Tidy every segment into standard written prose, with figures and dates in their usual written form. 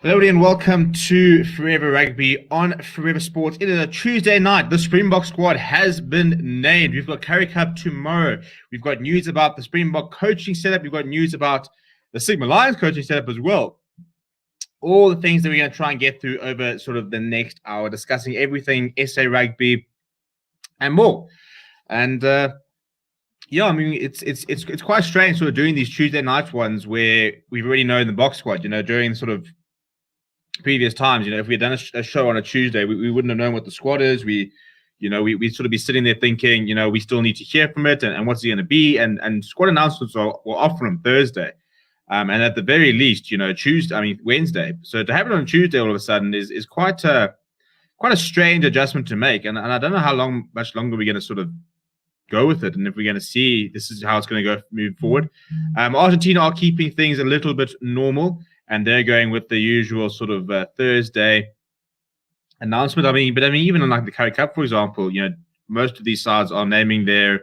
Hello and welcome to Forever Rugby on Forever Sports. It is a Tuesday night. The Springbok squad has been named. We've got Currie Cup tomorrow. We've got news about the Springbok coaching setup. We've got news about the Sigma Lions coaching setup as well. All the things that we're going to try and get through over sort of the next hour, discussing everything SA Rugby and more. And yeah, I mean, it's quite strange sort of doing these Tuesday night ones where we've already known the box squad, during sort of previous times. If we had done a show on a Tuesday, we wouldn't have known what the squad is. We'd sort of be sitting there thinking, we still need to hear from it and what's it going to be. And squad announcements were often on Thursday. And at the very least, Wednesday. So to have it on Tuesday all of a sudden is quite a strange adjustment to make. And I don't know much longer we're going to sort of go with it, and if we're going to see this is how it's going to go move forward. Argentina are keeping things a little bit normal, and they're going with the usual sort of Thursday announcement. But even on like the Currie Cup, for example, most of these sides are naming their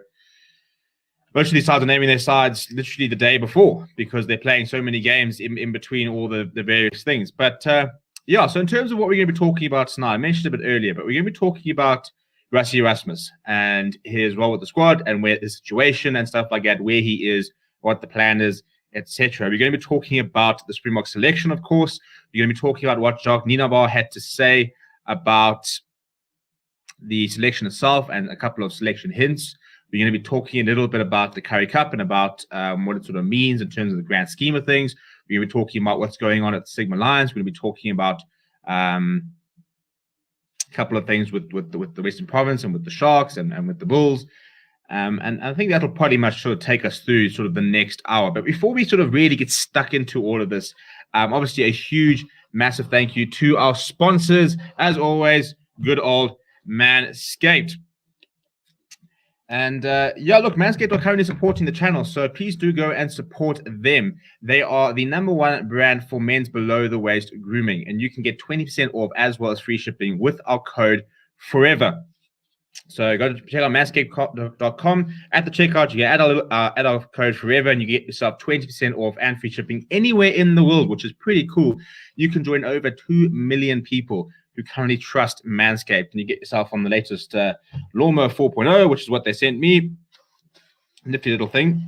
sides literally the day before because they're playing so many games in between all the various things. But so in terms of what we're going to be talking about tonight, I mentioned a bit earlier, but we're going to be talking about Rassie ERASMUS and his role with the squad and where the situation and stuff like that, where he is, what the plan is, etc. We're going to be talking about the Springbok selection, of course. We're going to be talking about what Jacques Nienaber had to say about the selection itself and a couple of selection hints. We're going to be talking a little bit about the Currie Cup and about what it sort of means in terms of the grand scheme of things. We're going to be talking about what's going on at the Sigma Lions. We're going to be talking about couple of things with the Western Province and with the Sharks and with the Bulls. And I think that'll pretty much sort of take us through sort of the next hour. But before we sort of really get stuck into all of this, obviously a huge, massive thank you to our sponsors. As always, good old Manscaped. And look, Manscaped are currently supporting the channel, so please do go and support them. They are the #1 brand for men's below-the-waist grooming, and you can get 20% off as well as free shipping with our code FOREVER. So go to check out manscaped.com. At the checkout, you get add our code FOREVER, and you get yourself 20% off and free shipping anywhere in the world, which is pretty cool. You can join over 2 million people who currently trust Manscaped, and you get yourself on the latest Lawnmower 4.0, which is what they sent me. Nifty little thing.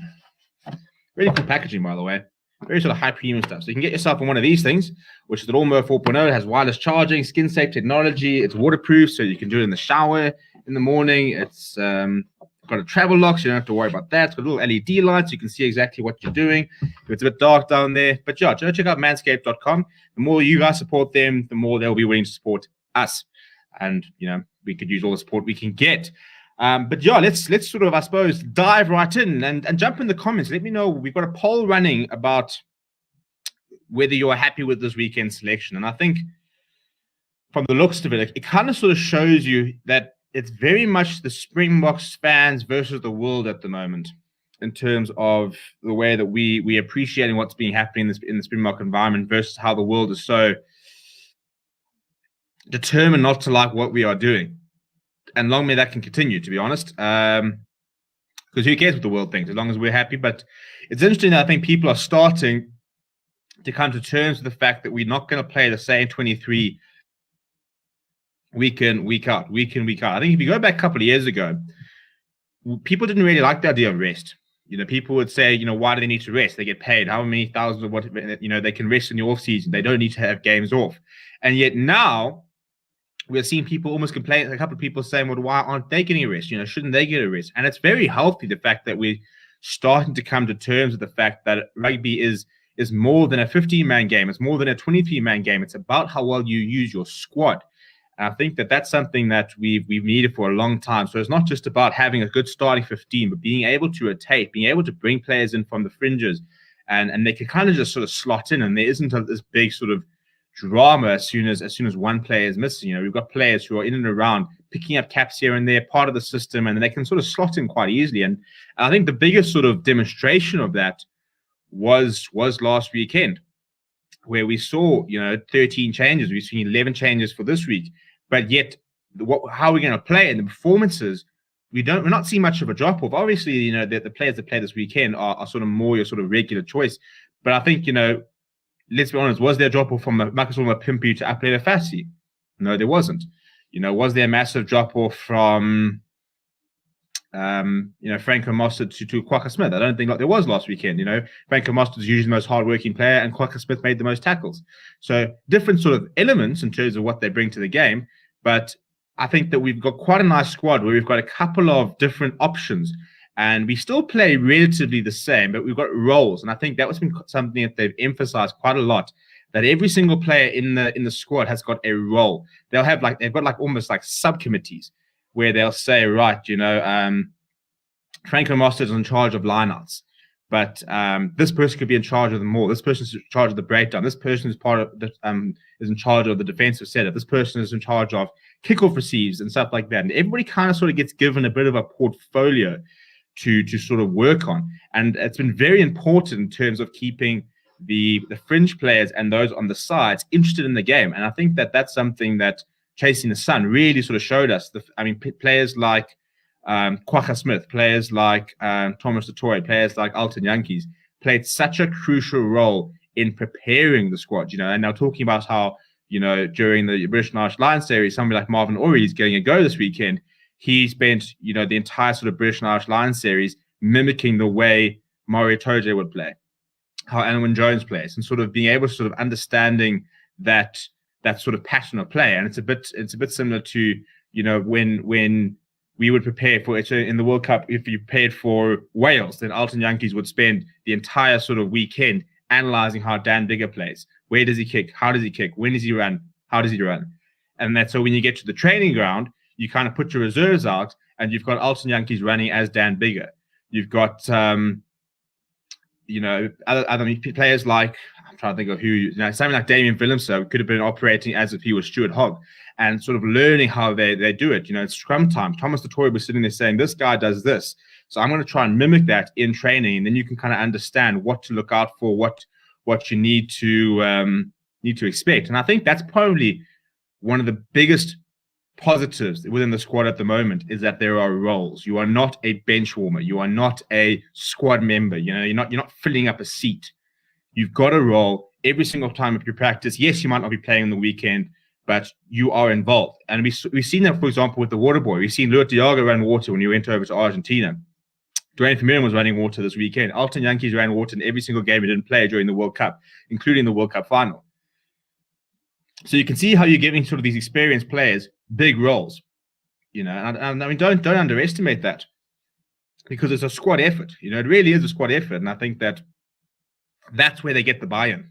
Really cool packaging, by the way. Very sort of high premium stuff. So you can get yourself on one of these things, which is the Lawnmower 4.0. It has wireless charging, skin-safe technology. It's waterproof, so you can do it in the shower in the morning. It's got a travel lock, so you don't have to worry about that. It's got little LED lights. You can see exactly what you're doing. If it's a bit dark down there. But yeah, check out manscaped.com. The more you guys support them, the more they'll be willing to support us. And, we could use all the support we can get. But yeah, let's sort of, I suppose, dive right in and jump in the comments. Let me know. We've got a poll running about whether you're happy with this weekend selection. And I think from the looks of it, it kind of sort of shows you that it's very much the Springboks fans versus the world at the moment in terms of the way that we appreciating what's being happening in the Springbok environment versus how the world is so determined not to like what we are doing. And long may that can continue, to be honest, because who cares what the world thinks as long as we're happy. But it's interesting that I think people are starting to come to terms with the fact that we're not going to play the same 23 week in, week out. I think if you go back a couple of years ago, people didn't really like the idea of rest. People would say, why do they need to rest? They get paid how many thousands of what, they can rest in the off season. They don't need to have games off. And yet now we're seeing people almost complain, a couple of people saying, well, why aren't they getting a rest? Shouldn't they get a rest? And it's very healthy, the fact that we're starting to come to terms with the fact that rugby is more than a 15-man game. It's more than a 23-man game. It's about how well you use your squad. And I think that that's something that we've needed for a long time. So it's not just about having a good starting 15, but being able to rotate, being able to bring players in from the fringes, and they can kind of just sort of slot in, and there isn't this big sort of drama as soon as one player is missing. We've got players who are in and around, picking up caps here and there, part of the system, and they can sort of slot in quite easily. And I think the biggest sort of demonstration of that was last weekend, where we saw 13 changes. We've seen 11 changes for this week. But yet, how are we going to play? And the performances, we're not seeing much of a drop off. Obviously, the players that play this weekend are sort of more your sort of regular choice. But I think let's be honest, was there a drop-off from Marcus Mapimpi to Apelele Fassi? No, there wasn't. Was there a massive drop-off from Franco Mostert to Kwagga Smith? I don't think like there was last weekend. Franco Mostert is usually the most hardworking player, and Kwagga Smith made the most tackles. So different sort of elements in terms of what they bring to the game. But I think that we've got quite a nice squad where we've got a couple of different options, and we still play relatively the same, but we've got roles. And I think that was been something that they've emphasized quite a lot, that every single player in the squad has got a role. They've got almost like subcommittees where they'll say, right, Franco Mostert is in charge of lineouts, but this person could be in charge of the maul. This person is in charge of the breakdown. This person is is in charge of the defensive setup. This person is in charge of kickoff receives and stuff like that. And everybody kind of sort of gets given a bit of a portfolio to sort of work on. And it's been very important in terms of keeping the fringe players and those on the sides interested in the game. And I think that that's something that Chasing the Sun really sort of showed us. Players like Kwagga Smith, players like Thomas du Toit, players like Alton Yankees played such a crucial role in preparing the squad, and now talking about how, during the British and Irish Lions series, somebody like Marvin Orie is getting a go this weekend. He spent, the entire sort of British and Irish Lions series mimicking the way Mario Toje would play, how Alan Jones plays, and sort of being able to sort of understanding that sort of passion of play. And it's a bit similar to, when we would prepare for it in the World Cup. If you prepared for Wales, then Alton Yankees would spend the entire sort of weekend analyzing how Dan Biggar plays. Where does he kick? How does he kick? When does he run? How does he run? And that's so when you get to the training ground, you kind of put your reserves out, and you've got Alton Yankees running as Dan Biggar. You've got other players like, I'm trying to think of who, something like Damien Willemse could have been operating as if he was Stuart Hogg, and sort of learning how they do it. It's scrum time. Thomas du Toit was sitting there saying, this guy does this, so I'm going to try and mimic that in training, and then you can kind of understand what to look out for, what you need to expect. And I think that's probably one of the biggest positives within the squad at the moment, is that there are roles. You are not a bench warmer. You are not a squad member. You're not filling up a seat. You've got a role every single time of your practice. Yes, you might not be playing on the weekend, but you are involved. And we've seen that, for example, with the water boy. We've seen Luat Diago run water when he went over to Argentina. Dwayne Vermeulen was running water this weekend. Alton Yankees ran water in every single game he didn't play during the World Cup, including the World Cup final. So you can see how you're giving sort of these experienced players big roles, and I mean, don't underestimate that, because it's a squad effort. It really is a squad effort, and I think that's where they get the buy-in.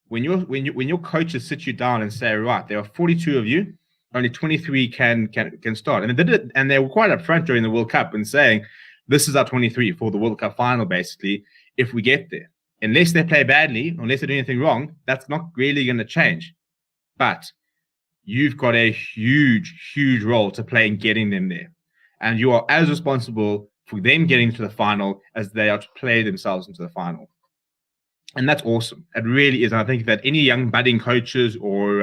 When your coaches sit you down and say, right, there are 42 of you, only 23 can start, and they did it, and they were quite upfront during the World Cup and saying, this is our 23 for the World Cup final, basically. If we get there, unless they play badly, unless they do anything wrong, that's not really going to change. But you've got a huge role to play in getting them there. And you are as responsible for them getting to the final as they are to play themselves into the final. And that's awesome. It really is. And I think that any young budding coaches or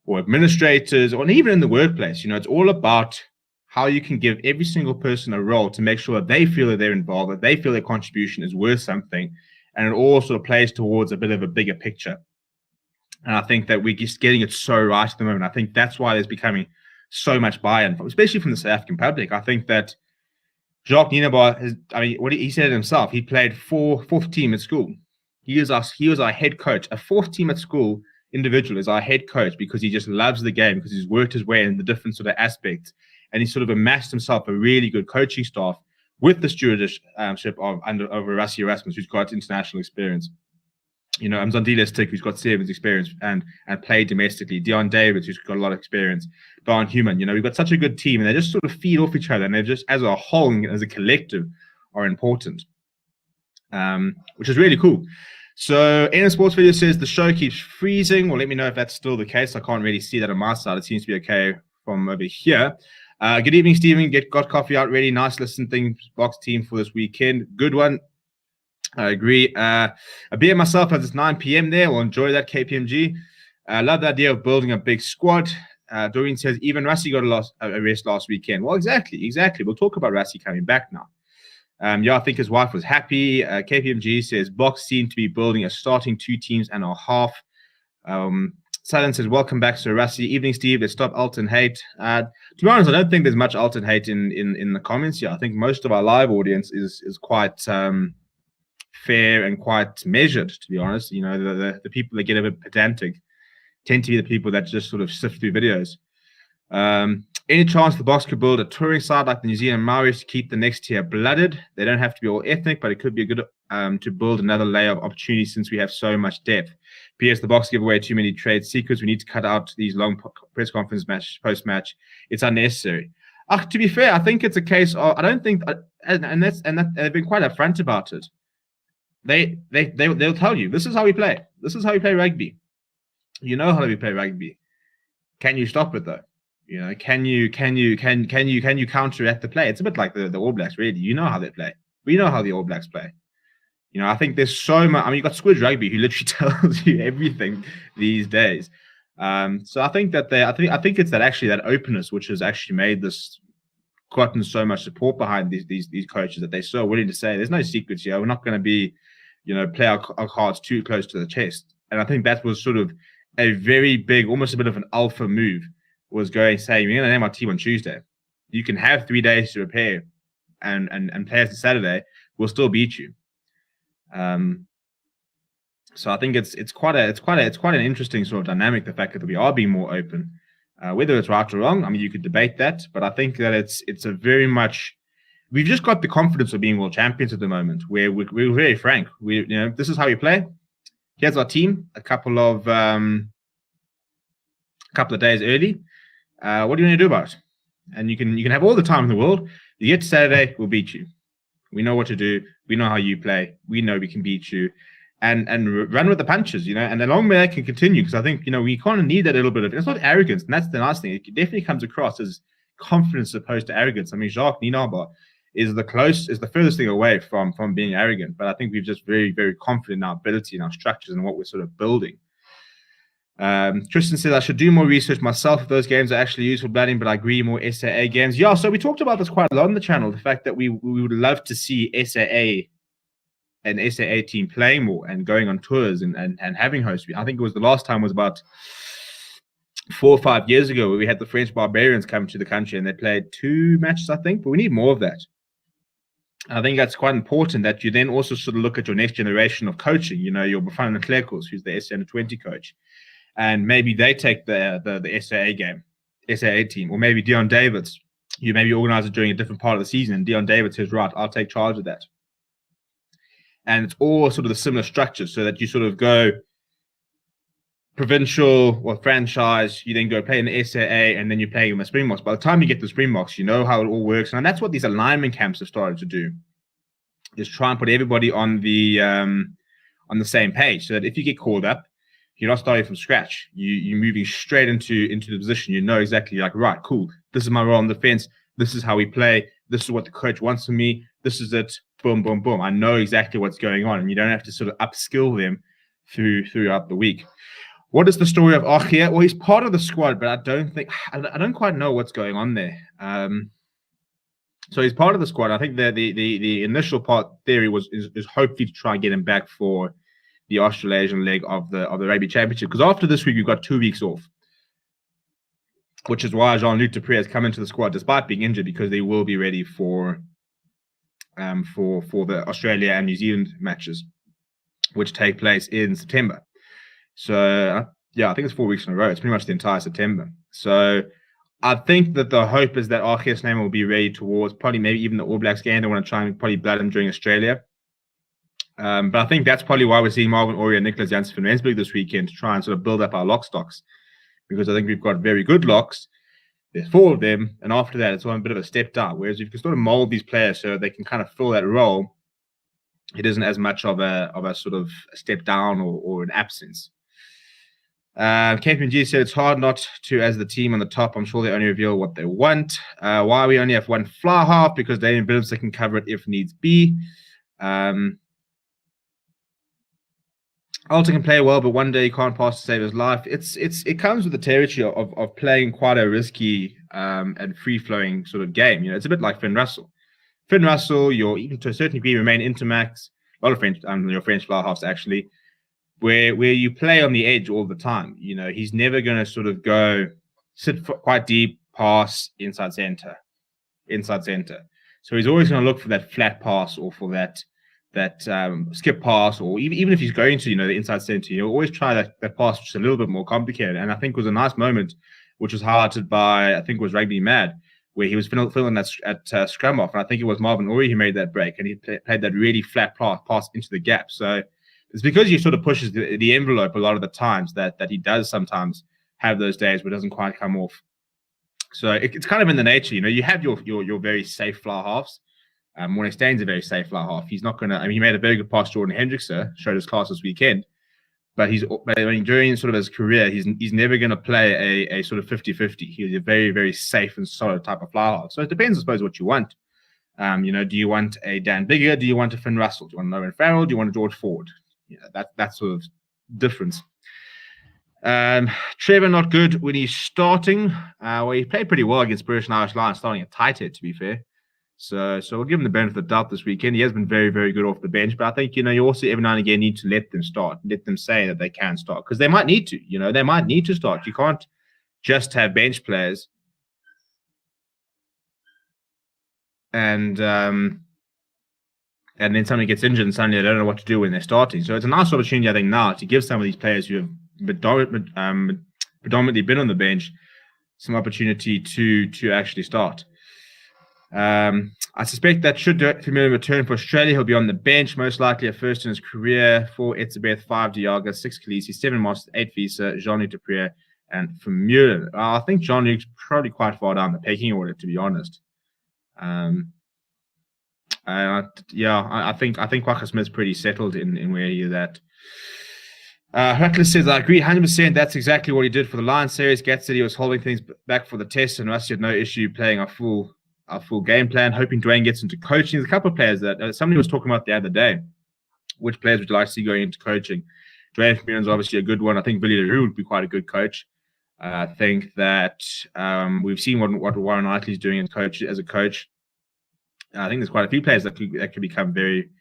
administrators, or even in the workplace, it's all about how you can give every single person a role to make sure that they feel that they're involved, that they feel their contribution is worth something. And it all sort of plays towards a bit of a bigger picture. And I think that we're just getting it so right at the moment. I think that's why there's becoming so much buy-in, especially from the South African public. I think that Jacques Nienaber what he said it himself, he played fourth team at school. He was our head coach. A fourth team at school individual is our head coach because he just loves the game, because he's worked his way in the different sort of aspects. And he sort of amassed himself a really good coaching staff with the stewardship over Rassie ERASMUS, who's got international experience. Mzandile Stick, who's got sevens experience and played domestically. Dion Davids, who's got a lot of experience. Don Human. We've got such a good team, and they just sort of feed off each other, and they just, as a whole, and as a collective, are important, which is really cool. So, NM Sports Video says the show keeps freezing. Well, let me know if that's still the case. I can't really see that on my side. It seems to be okay from over here. Good evening, Stephen. Got coffee out ready. Nice listen thing box team for this weekend. Good one. I agree. A beer myself as it's 9 p.m. there. We'll enjoy that, KPMG. I love the idea of building a big squad. Doreen says, even Rassie got a rest last weekend. Well, exactly. We'll talk about Rassie coming back now. Yeah, I think his wife was happy. KPMG says Box seem to be building a starting 2 teams and a half. Silence says, welcome back, Sir Rassie. Evening, Steve. Let's stop Alton hate. To be honest, I don't think there's much Alton hate in the comments here. I think most of our live audience is quite fair and quite measured, to be honest. You know, the people that get a bit pedantic tend to be the people that just sort of sift through videos. Any chance the Box could build a touring side like the New Zealand Maoris to keep the next tier blooded? They don't have to be all ethnic, but it could be a good to build another layer of opportunity since we have so much depth. P.S. The Box give away too many trade secrets. We need to cut out these long press conference post-match. It's unnecessary. To be fair, I think it's a case of I don't think, and they've been quite upfront about it. They'll tell you this is how we play. This is how we play rugby. You know how we play rugby. Can you stop it though? You know, can you counteract the play? It's a bit like the All Blacks, really. You know how they play. We know how the All Blacks play. You know, I think there's so much. I mean, you've got Squid Rugby who literally tells you everything these days. So I think that I think it's that actually that openness which has actually made this gotten so much support behind these coaches that they're so willing to say there's no secrets here. We're not going to be, you know, play our cards too close to the chest. And I think that was sort of a very big, almost a bit of an alpha move. Was saying, we're going to name our team on Tuesday. You can have 3 days to prepare and play us on Saturday. We'll still beat you. So I think it's quite an interesting sort of dynamic, the fact that we are being more open. Whether it's right or wrong, I mean, you could debate that, but I think that it's a very much we've just got the confidence of being world champions at the moment, where we're very frank. You know, this is how we play. Here's our team. A couple of days early. What do you want to do about it? And you can have all the time in the world. You get to Saturday, we'll beat you. We know what to do. We know how you play. We know we can beat you, and run with the punches. You know, and the long way that can continue, because I think, you know, we kind of need that little bit of. It's not arrogance, and that's the nice thing. It definitely comes across as confidence opposed to arrogance. I mean, Jacques Nienaber is the furthest thing away from being arrogant. But I think we're just very, very confident in our ability and our structures and what we're sort of building. Tristan says I should do more research myself if those games are actually used for blooding, but I agree, more SAA games. Yeah, so we talked about this quite a lot on the channel, the fact that we would love to see an SAA team playing more and going on tours and having hosts. I think it was the last time was about 4 or 5 years ago where we had the French Barbarians come to the country and they played 2 matches, I think, but we need more of that. I think that's quite important that you then also sort of look at your next generation of coaching, you know, your Bafana Clercos, who's the SA Under-20 coach. And maybe they take the SAA team, or maybe Dion Davids. You maybe organize it during a different part of the season, and Dion Davids says, right, I'll take charge of that. And it's all sort of the similar structure, so that you sort of go provincial or franchise, you then go play in the SAA, and then you play in the Springboks. By the time you get to the Springboks, you know how it all works. And that's what these alignment camps have started to do, is try and put everybody on the same page, so that if you get called up, you're not starting from scratch. You're moving straight into the position. You know exactly, like, right, cool. This is my role on the fence. This is how we play. This is what the coach wants from me. This is it. Boom, boom, boom. I know exactly what's going on, and you don't have to sort of upskill them throughout the week. What is the story of Achia? Well, he's part of the squad, but I don't quite know what's going on there. So he's part of the squad. I think the initial theory is hopefully to try and get him back for the Australasian leg of the Rugby Championship, because after this week we've got 2 weeks off, which is why Jean-Luc Dupré has come into the squad despite being injured, because they will be ready for the Australia and New Zealand matches, which take place in September. So yeah, I think it's 4 weeks in a row. It's pretty much the entire September. So I think that the hope is that Arceus name will be ready towards probably maybe even the All Blacks game. They want to try and probably blood him during Australia. But I think that's probably why we're seeing Marvin Orie and Nicholas Janssen van Rensburg this weekend, to try and sort of build up our lock stocks, because I think we've got very good locks. There's 4 of them, and after that, it's on a bit of a step down. Whereas if you can sort of mold these players so they can kind of fill that role, it isn't as much of a sort of a step down or an absence. KPMG said it's hard not to, as the team on the top. I'm sure they only reveal what they want. Why we only have 1 fly half? Because Damien Billips can cover it if needs be. Alton can play well, but one day he can't pass to save his life. It comes with the territory of playing quite a risky and free-flowing sort of game. You know, it's a bit like Finn Russell. Finn Russell, even to a certain degree, Romain Intermax, a lot of French, your French fly halves actually, where you play on the edge all the time. He's never going to sort of sit quite deep, pass inside center. So he's always going to look for that flat pass or for that skip pass, or even if he's going to the inside center, he'll always try that pass, which is a little bit more complicated. And I think it was a nice moment, which was highlighted by, I think it was Rugby Mad, where he was filling that at scrum off, and I think it was Marvin Ori who made that break, and he played that really flat pass into the gap. So it's because he sort of pushes the envelope a lot of the times that he does sometimes have those days where it doesn't quite come off. So it's kind of in the nature, you have your very safe fly halves. Morné Steyn's a very safe fly half. He's not going to, he made a very good pass to Jordan Hendrickse, showed his class this weekend. But during sort of his career, he's never going to play a sort of 50-50. He's a very, very safe and solid type of fly half. So it depends, I suppose, what you want. Do you want a Dan Biggar? Do you want a Finn Russell? Do you want an Owen Farrell? Do you want a George Ford? That sort of difference. Trevor, not good when he's starting. He played pretty well against British and Irish Lions, starting at tight head, to be fair. So we'll give him the benefit of the doubt this weekend. He has been very, very good off the bench, but I think, you also every now and again need to let them start, let them say that they can start, because they might need to, they might need to start. You can't just have bench players and then somebody gets injured and suddenly they don't know what to do when they're starting. So it's a nice opportunity, I think, now to give some of these players who have predominantly been on the bench some opportunity to actually start. I suspect that should Vermeulen return for Australia, he'll be on the bench, most likely at first in his career. 4 Etzebeth, 5 Diaga, 6 Khaleesi, 7 Mostert, 8 Visa, Jean-Luc Dupré, and Vermeulen. I think Jean-Luc's probably quite far down the pecking order, to be honest. I think Kwagga Smith's pretty settled in where he is at. Hercules says, I agree 100%. That's exactly what he did for the Lions series. Gats said he was holding things back for the test, and Rassie had no issue playing a full game plan, hoping Dwayne gets into coaching. There's a couple of players that somebody was talking about the other day. Which players would you like to see going into coaching? Dwayne Vermeulen's obviously a good one. I think Billy LaRue would be quite a good coach. I think that we've seen what Warren Knightley's doing as a coach. I think there's quite a few players that could become very,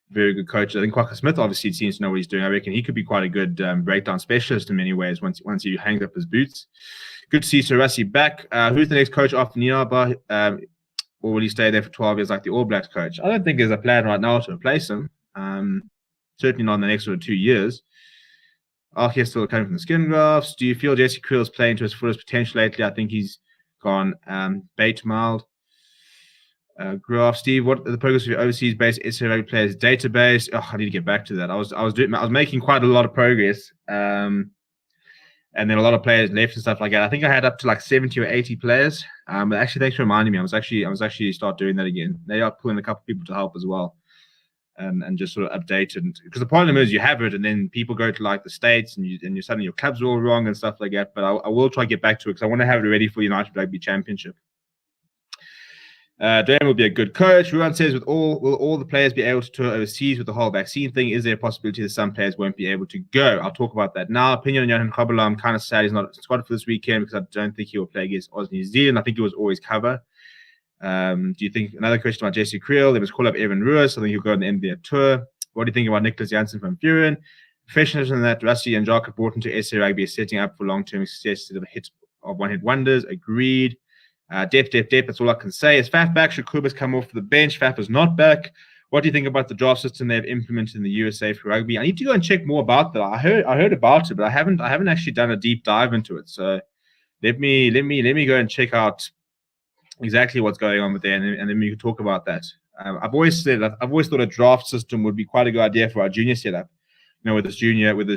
very good coaches. I think Kwagga Smith obviously seems to know what he's doing. I reckon he could be quite a good breakdown specialist in many ways once he hangs up his boots. Good to see Sir Rassie back. Who's the next coach after Niaba? Or will he stay there for 12 years like the All Blacks coach? I don't think there's a plan right now to replace him. Certainly not in the next sort of 2 years. Archie's still coming from the skin grafts. Do you feel Jesse Creel's playing to his fullest potential lately? I think he's gone bait mild. Graph, Steve, what are the progress of your overseas-based SA Rugby players database? Oh, I need to get back to that. I was making quite a lot of progress, and then a lot of players left and stuff like that. I think I had up to like 70 or 80 players. But actually, thanks for reminding me. I was actually start doing that again. They are pulling a couple of people to help as well, and just sort of update it. Because the problem is you have it, and then people go to like the States, and you suddenly your clubs are all wrong and stuff like that. But I will try to get back to it because I want to have it ready for United Rugby Championship. Dan will be a good coach. Ruan says, will all the players be able to tour overseas with the whole vaccine thing? Is there a possibility that some players won't be able to go? I'll talk about that now. Opinion on Johan Kobala. I'm kind of sad he's not squad for this weekend because I don't think he will play against Oz New Zealand. I think he was always cover. Do you think, another question about Jesse Creel, they must call up Evan Ruiz. I think he'll go on the NBA tour. What do you think about Nicholas Janssen from Furen? Professionalism that Rassie and Jacques brought into SA Rugby is setting up for long-term success instead of one-hit wonders. Agreed. Depth. That's all I can say. Is Faf back? Should Kubas come off the bench? Faf is not back. What do you think about the draft system they've implemented in the USA for rugby? I need to go and check more about that. I heard about it, but I haven't actually done a deep dive into it. So let me go and check out exactly what's going on with there, and then we can talk about that. I've always thought a draft system would be quite a good idea for our junior setup. With this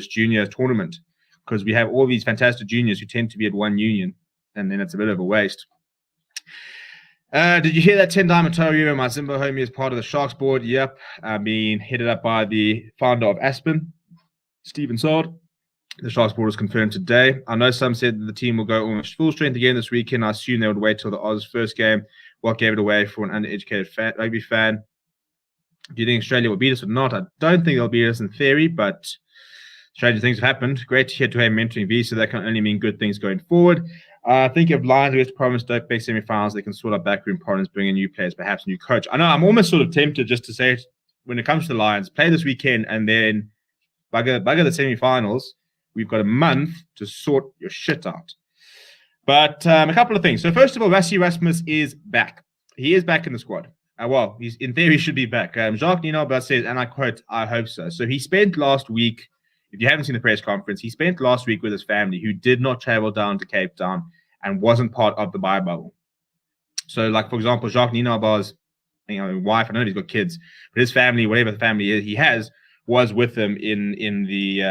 junior tournament, because we have all these fantastic juniors who tend to be at one union, and then it's a bit of a waste. Did you hear that Tendai Matariwa, my Zimbo homie, is part of the Sharks board? Yep. Being headed up by the founder of Aspen, Stephen Sard. The Sharks board was confirmed today. I know some said that the team will go almost full strength again this weekend. I assume they would wait till the Oz first game. What gave it away for an undereducated rugby fan? Do you think Australia will beat us or not? I don't think they'll beat us in theory, but stranger things have happened. Great to hear Dwayne mentoring Visa. That can only mean good things going forward. I think if Lions West Province don't make semi-finals, they can sort out backroom problems, bring in new players, perhaps a new coach. I know I'm almost sort of tempted just to say, when it comes to the Lions, play this weekend and then bugger the semi-finals. We've got a month to sort your shit out. But a couple of things. So first of all, Rassie ERASMUS is back. He is back in the squad. Well, he's in theory should be back. Jacques Nienaber says, and I quote, "I hope so." So he spent last week, if you haven't seen the press conference, he spent last week with his family, who did not travel down to Cape Town and wasn't part of the buy bubble. So, like, for example, Jacques Nienaber's wife, I know he's got kids, but his family, whatever the family he has, was with him in the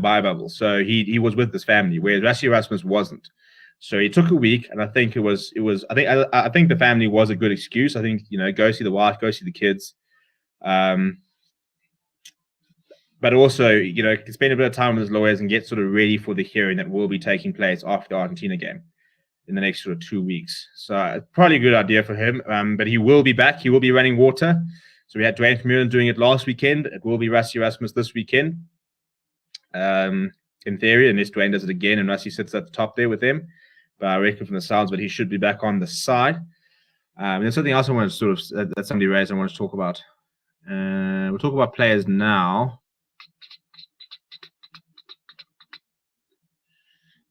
buy bubble. So he was with his family, whereas Rassie ERASMUS wasn't. So he took a week, and I think I think the family was a good excuse. I think, go see the wife, go see the kids. But also, spend a bit of time with his lawyers and get sort of ready for the hearing that will be taking place after the Argentina game in the next sort of 2 weeks. So probably a good idea for him. But he will be back. He will be running water. So we had Dwayne Vermeulen doing it last weekend. It will be Rassie ERASMUS this weekend. In theory, unless Dwayne does it again and Rassie sits at the top there with him. But I reckon from the sounds, but he should be back on the side. There's something else I want to sort of, that somebody raised I want to talk about. We'll talk about players now.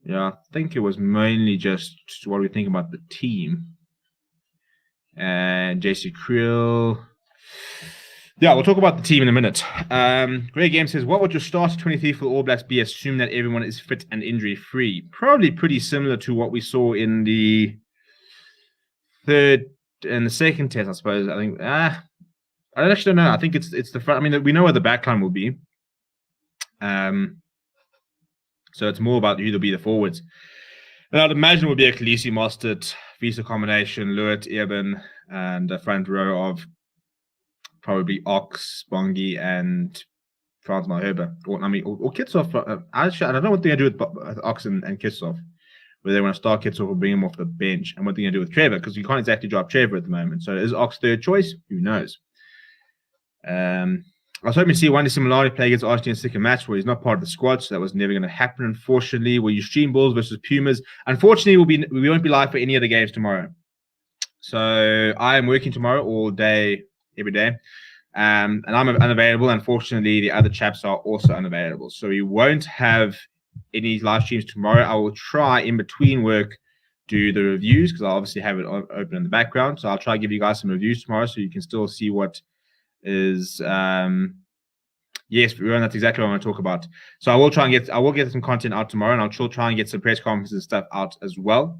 Yeah, I think it was mainly just what we think about the team. And JC Creel. Yeah, we'll talk about the team in a minute. Greg Game says, what would your start 23 for the All Blacks be, assume that everyone is fit and injury-free? Probably pretty similar to what we saw in the third and the second test, I suppose. I think, I actually don't know. I think it's the front. I mean, we know where the backline will be. So it's more about who will be the forwards. And I'd imagine it would be a Khaleesi, Mostert, Visa combination, Lewitt, Eben, and a front row of probably Ox, Bongi, and Frans Malherbe. Or Kitsoff. I don't know what they're going to do with Ox and Kitsoff. Whether they want to start Kitsoff or bring him off the bench. And what they're going to do with Trevor, because you can't exactly drop Trevor at the moment. So is Ox third choice? Who knows? I was hoping to see Wande Similarity play against Argentina in the second match, where he's not part of the squad, so that was never going to happen, unfortunately. Will you stream Bulls versus Pumas? Unfortunately, we won't be live for any of the games tomorrow. So I am working tomorrow all day, every day. And I'm unavailable. Unfortunately, the other chaps are also unavailable. So we won't have any live streams tomorrow. I will try, in between work, do the reviews, because I'll obviously have it open in the background. So I'll try to give you guys some reviews tomorrow so you can still see what is yes, that's exactly what I want to talk about. So I will get some content out tomorrow, and I'll try and get some press conferences and stuff out as well.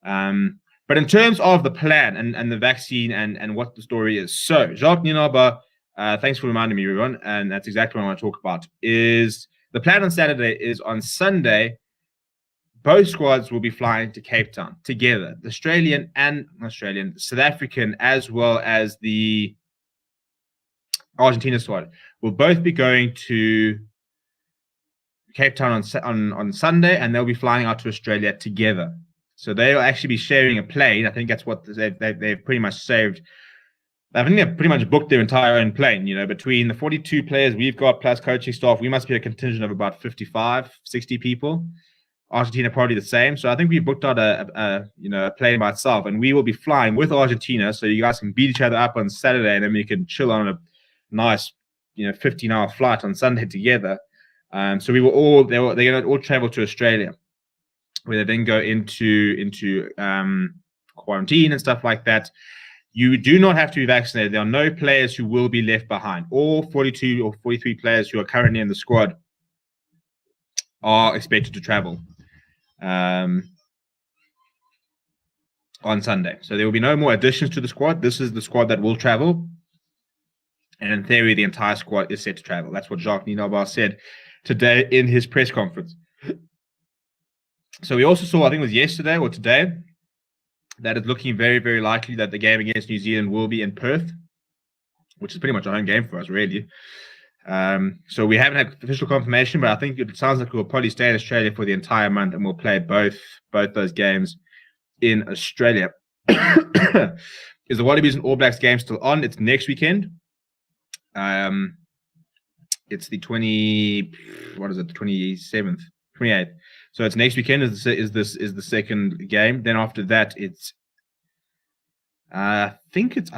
But in terms of the plan and the vaccine and what the story is, so Jacques Nienaber, thanks for reminding me, everyone, and that's exactly what I want to talk about. Is the plan on Saturday is on Sunday, both squads will be flying to Cape Town together, the South African, as well as the Argentina squad will both be going to Cape Town on Sunday, and they'll be flying out to Australia together. So they'll actually be sharing a plane. I think that's what they've pretty much saved. I think they've pretty much booked their entire own plane. Between the 42 players we've got plus coaching staff, we must be a contingent of about 55, 60 people. Argentina probably the same. So I think we booked out a plane by itself, and we will be flying with Argentina. So you guys can beat each other up on Saturday, and then we can chill on a nice 15-hour flight on Sunday together. So we will they're going to all travel to Australia, where they then go into quarantine and stuff like that. You do not have to be vaccinated. There are no players who will be left behind. All 42 or 43 players who are currently in the squad are expected to travel on Sunday. So there will be no more additions to the squad. This is the squad that will travel. And in theory, the entire squad is set to travel. That's what Jacques Nienaber said today in his press conference. So we also saw, I think it was yesterday or today, that it's looking very, very likely that the game against New Zealand will be in Perth, which is pretty much a home game for us, really. So we haven't had official confirmation, but I think it sounds like we'll probably stay in Australia for the entire month, and we'll play both those games in Australia. Is the Wallabies and All Blacks game still on? It's next weekend. It's the 27th, 28th. So it's next weekend is the second game. Then after that, it's I think it's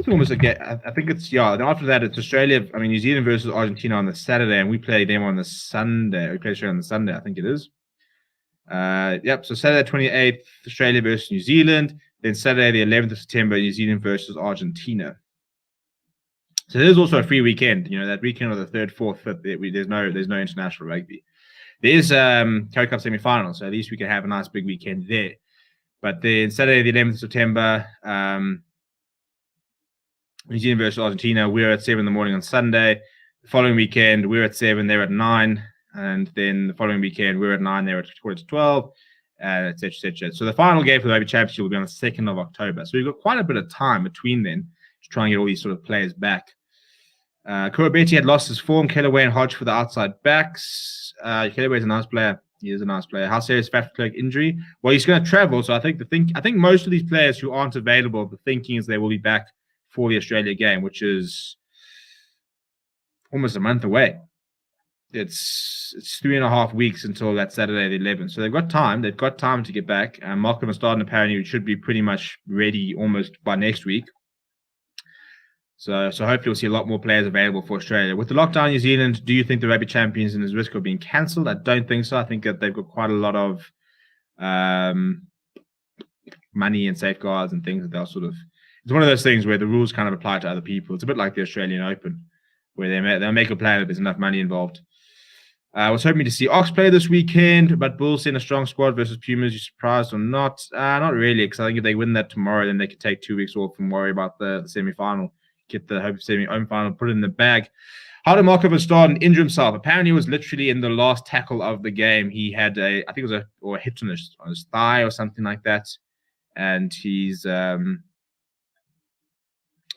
almost a game. I think it's Then after that, it's New Zealand versus Argentina on the Saturday, and we play them on the Sunday. We play Australia on the Sunday, I think it is. So Saturday 28th, Australia versus New Zealand. Then Saturday the 11th of September, New Zealand versus Argentina. So there's also a free weekend. That weekend of the 3rd, 4th, 5th. There's no international rugby. There is Currie Cup semi-final, so at least we can have a nice big weekend there. But then Saturday, the 11th of September, New Zealand versus Argentina, we're at 7 in the morning on Sunday. The following weekend, we're at 7, they're at 9. And then the following weekend, we're at 9, they're at 12, et cetera, et cetera. So the final game for the Rugby Championship will be on the 2nd of October. So we've got quite a bit of time between then to try and get all these sort of players back. Kurabeti had lost his form. Kellaway and Hodge for the outside backs. Kellaway's a nice player. He is a nice player. How serious is Faf Clerk injury? Well, he's going to travel, so I think most of these players who aren't available, the thinking is they will be back for the Australia game, which is almost a month away. It's 3.5 weeks until that Saturday the 11th. So they've got time. They've got time to get back. Malcolm and Starden apparently should be pretty much ready almost by next week. So hopefully we'll see a lot more players available for Australia. With the lockdown in New Zealand, do you think the Rugby Champions is at risk of being cancelled? I don't think so. I think that they've got quite a lot of money and safeguards and things that they'll sort of... It's one of those things where the rules kind of apply to other people. It's a bit like the Australian Open, where they'll make a plan if there's enough money involved. I was hoping to see Ox play this weekend, but Bulls send a strong squad versus Pumas. You surprised or not? Not really, because I think if they win that tomorrow, then they could take 2 weeks off and worry about the semi-final. Get the Hope semi-home final, put it in the bag. How did Marco Verstappen injure himself? Apparently, he was literally in the last tackle of the game. He had a hit on his thigh or something like that, and he's and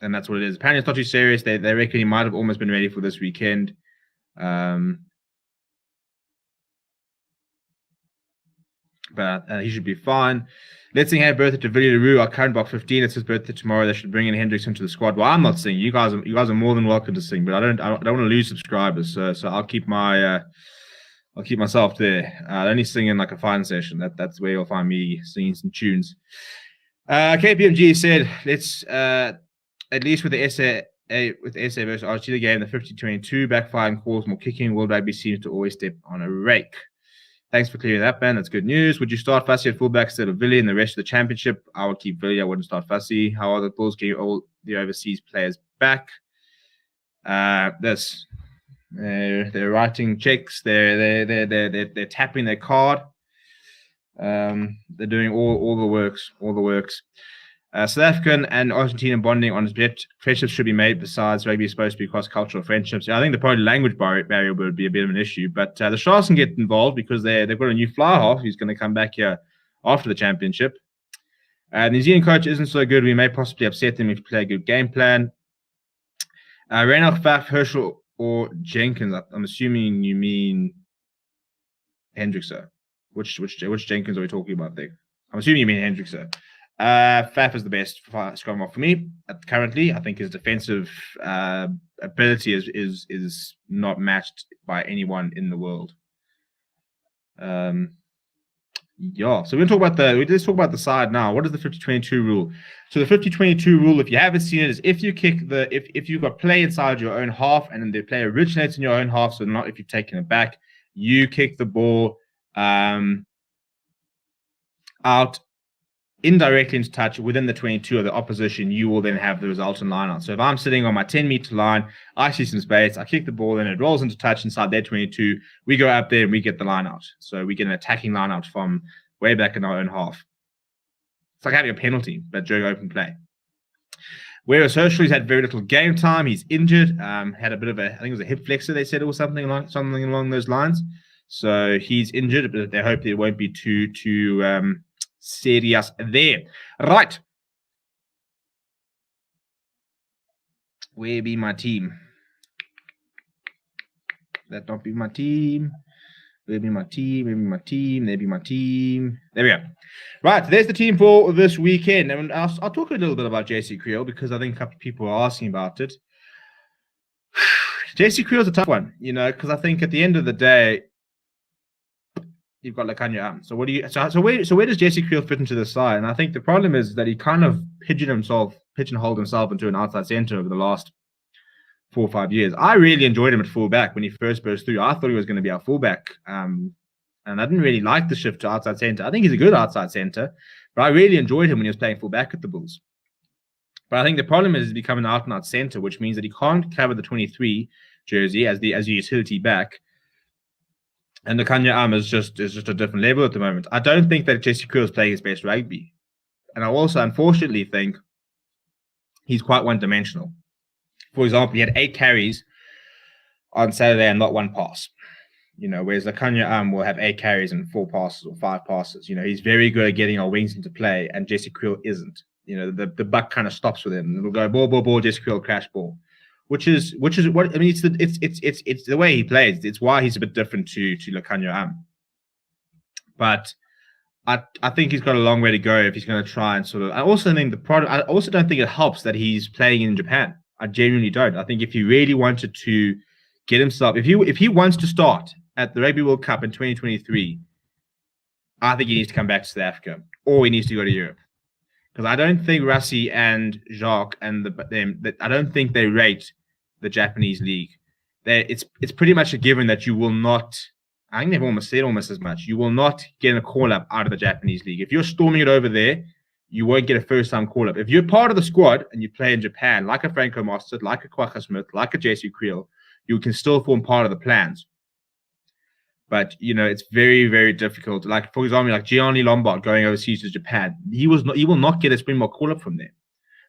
that's what it is. Apparently, it's not too serious. They reckon he might have almost been ready for this weekend. But he should be fine. Let's sing happy birthday to Villiers Leroux, our current box 15. It's his birthday tomorrow. They should bring in Hendricks into the squad. Well, I'm not singing. You guys are more than welcome to sing, but I don't want to lose subscribers. So I'll keep myself there. I only sing in like a fine session. That's where you'll find me singing some tunes. KPMG said let's at least with the SA versus Argentina game, the 50-22 backfiring calls more kicking. World Rugby seems to always step on a rake. Thanks for clearing that, man. That's good news. Would you start Rassie at fullback instead of Villiers in the rest of the championship? I would keep Villiers. I wouldn't start Rassie. How are the Bulls getting all the overseas players back? They're writing checks. They're tapping their card. They're doing all the works. South African and Argentinian bonding on friendships should be made. Besides, rugby is supposed to be cross-cultural friendships. I think the probably language barrier would be a bit of an issue, but the Sharks can get involved because they've got a new fly half who's going to come back here after the championship. New Zealand coach isn't so good. We may possibly upset them if we play a good game plan. Reinach, Faf, Herschel, or Jenkins. I'm assuming you mean Hendrickson. Which Jenkins are we talking about there? I'm assuming you mean Hendrickson. Faf is the best scrum half for me currently. I think his defensive ability is not matched by anyone in the world. So let's talk about the side now. What is the 50-22 rule? So the 50-22 rule, if you haven't seen it, is if you've got play inside your own half and then the play originates in your own half, so not if you've taken it back, you kick the ball out indirectly into touch within the 22 of the opposition, you will then have the resultant line out. So if I'm sitting on my 10-meter line, I see some space, I kick the ball, and it rolls into touch inside their 22. We go up there and we get the line out. So we get an attacking line out from way back in our own half. It's like having a penalty, but during open play. Whereas Herschel, he's had very little game time. He's injured. Had a bit of I think it was a hip flexor, they said, or something along those lines. So he's injured, but they hope it won't be too serious there. Right. Where be my team? That not be my team. Where be my team? Where be my team? There be my team. There we go. Right, there's the team for this weekend. And I'll talk a little bit about JC Creole because I think a couple of people are asking about it. JC Creole's a tough one, because I think at the end of the day, you've got Lakanya. So what do you? So where does Jesse Creel fit into the side? And I think the problem is that he kind of pigeonholed himself into an outside center over the last 4 or 5 years. I really enjoyed him at fullback when he first burst through. I thought he was going to be our fullback, and I didn't really like the shift to outside center. I think he's a good outside center, but I really enjoyed him when he was playing fullback at the Bulls. But I think the problem is he's become an out-and-out center, which means that he can't cover the 23 jersey as the utility back. And the Kanya is just a different level at the moment. I don't think that Jesse Creel is playing his best rugby. And I also, unfortunately, think he's quite one-dimensional. For example, he had 8 carries on Saturday and not 1 pass. Whereas the Kanya will have 8 carries and 4 passes or 5 passes. He's very good at getting our wings into play, and Jesse Creel isn't. The buck kind of stops with him. It'll go ball, Jesse Creel, crash ball. Which is what I mean. It's the way he plays. It's why he's a bit different to Lakanya. But I think he's got a long way to go if he's going to try and sort of. I also don't think it helps that he's playing in Japan. I genuinely don't. I think if he really wanted to get himself, if he wants to start at the Rugby World Cup in 2023, I think he needs to come back to South Africa or he needs to go to Europe. Because I don't think Rassie and Jacques and I don't think they rate the Japanese league. It's pretty much a given that you will not. I think they've almost said almost as much. You will not get a call up out of the Japanese league. If you're storming it over there, you won't get a first time call up. If you're part of the squad and you play in Japan, like a Franco Mostert, like a Kwaka Smith, like a JC Creel, you can still form part of the plans. But, it's very, very difficult. Like, for example, like Gianni Lombard going overseas to Japan, he will not get a Springbok call-up from there.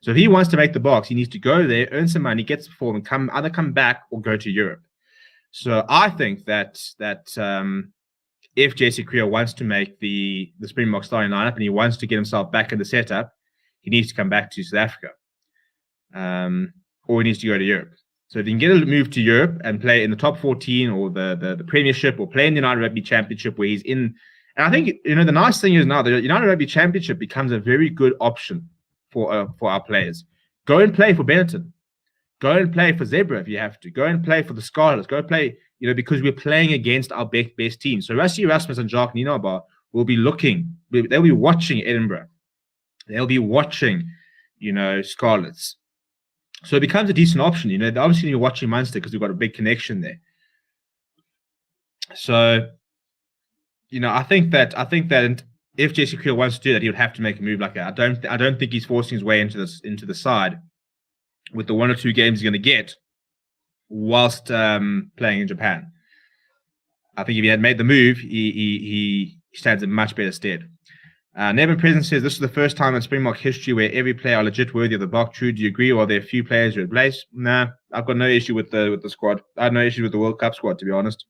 So if he wants to make the box, he needs to go there, earn some money, get some form, and either come back or go to Europe. So I think that if JC Creel wants to make the Springbok starting lineup and he wants to get himself back in the setup, he needs to come back to South Africa. Or he needs to go to Europe. So if you can get a move to Europe and play in the top 14 or the Premiership or play in the United Rugby Championship where he's in. And I think, the nice thing is now the United Rugby Championship becomes a very good option for our players. Go and play for Benetton. Go and play for Zebra if you have to. Go and play for the Scarlets. Go play, because we're playing against our best team. So Rassie, ERASMUS and Jacques Nienaber will be looking. They'll be watching Edinburgh. They'll be watching, Scarlets. So it becomes a decent option. Obviously you're watching Munster because we've got a big connection there. So, I think that if Jesse Creel wants to do that, he would have to make a move like that. I don't think he's forcing his way into the side with the 1 or 2 games he's going to get whilst playing in Japan. I think if he had made the move, he stands in much better stead. Nevin Present says, this is the first time in Springbok history where every player are legit worthy of the buck. True, do you agree? Or are there a few players who replace? Nah, I've got no issue with the squad. I have no issue with the World Cup squad, to be honest.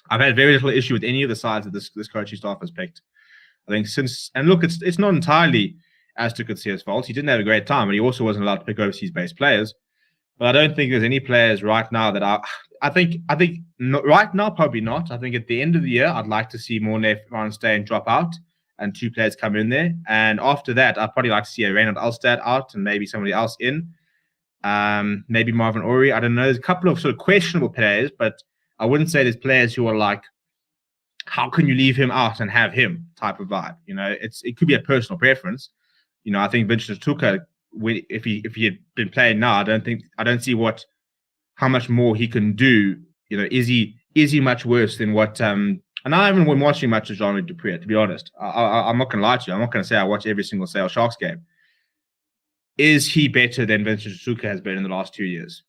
I've had very little issue with any of the sides that this coaching staff has picked. I think it's not entirely as to Coetzee's fault. He didn't have a great time, but he also wasn't allowed to pick overseas-based players. But I don't think there's any players right now that I think right now, probably not. I think at the end of the year, I'd like to see Morne Van Steen drop out and 2 players come in there. And after that, I'd probably like to see a Reinhard Alstad out and maybe somebody else in. Maybe Marvin Ori. I don't know. There's a couple of sort of questionable players, but I wouldn't say there's players who are like, how can you leave him out and have him type of vibe? It could be a personal preference. I think Vincent Tuka, if he had been playing now, I don't see how much more he can do. Is he much worse than what and I haven't been watching much of Jean-Louis du Preez, to be honest. I'm not going to lie to you. I'm not going to say I watch every single Sale Sharks game. Is he better than Vincent Tuka has been in the last 2 years?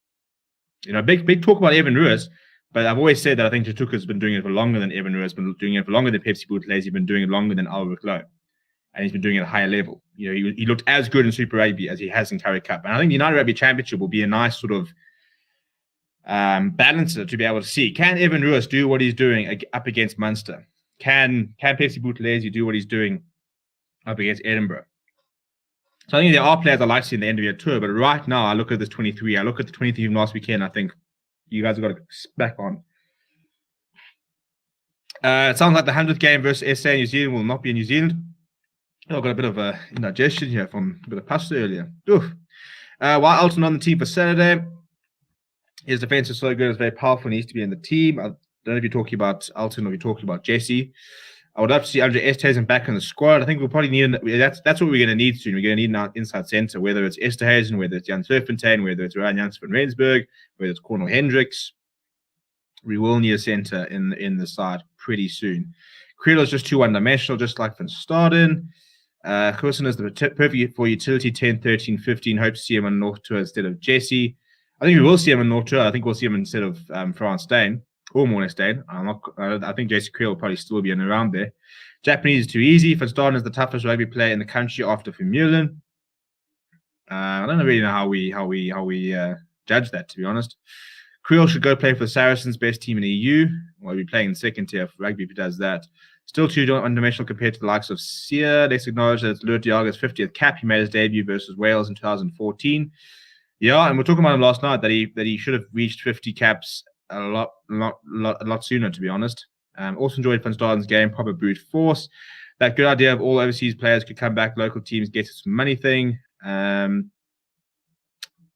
Big talk about Evan Ruiz, but I've always said that I think Tuka has been doing it for longer than Evan Ruiz, been doing it for longer than Pepsi Buthelezi, he's been doing it longer than Albert Lowe. And he's been doing it at a higher level. He looked as good in Super Rugby as he has in Currie Cup. And I think the United Rugby Championship will be a nice sort of balancer to be able to see. Can Evan Ruiz do what he's doing up against Munster? Can Pepsi Buthelezi do what he's doing up against Edinburgh? So I think there are players I like to see in the end of your tour, but right now I look at this 23. I look at the 23 from last weekend. I think you guys have got to back on. It sounds like the 100th game versus SA New Zealand will not be in New Zealand. I've got a bit of a indigestion here from a bit of pasta earlier. Why Alton on the team for Saturday? His defense is so good, it's very powerful, he needs to be in the team. I don't know if you're talking about Alton or you're talking about Jesse. I would love to see Andre Esterhuizen back in the squad. I think we'll probably need that's what we're going to need soon. We're going to need an inside centre, whether it's Esterhuizen, whether it's Jan Serfontein, whether it's Ryan Jansen van Rensburg, whether it's Cornel Hendricks. We will need a centre in the side pretty soon. Kriel is just too one-dimensional, just like Van Staden. Coulson is the perfect for utility 10, 13, 15. Hope to see him on North Tour instead of Jesse. I think we will see him on North Tour. I think we'll see him instead of Frans Steyn or Morne Steyn. I think Jesse Kriel will probably still be in around there. Japanese is too easy. Van Staden is the toughest rugby player in the country after Vermeulen. I don't really know how we judge that, to be honest. Kriel should go play for the Saracens, best team in the EU. Well, he'll be playing in second tier for rugby if he does that. Still too one-dimensional compared to the likes of Sear. Let's acknowledge that it's Lourdes Diaga's 50th cap. He made his debut versus Wales in 2014. Yeah, and we're talking about him last night that he should have reached 50 caps a lot sooner, to be honest. Also enjoyed Van Staden's game, proper brute force. That good idea of all overseas players could come back, local teams get some money thing.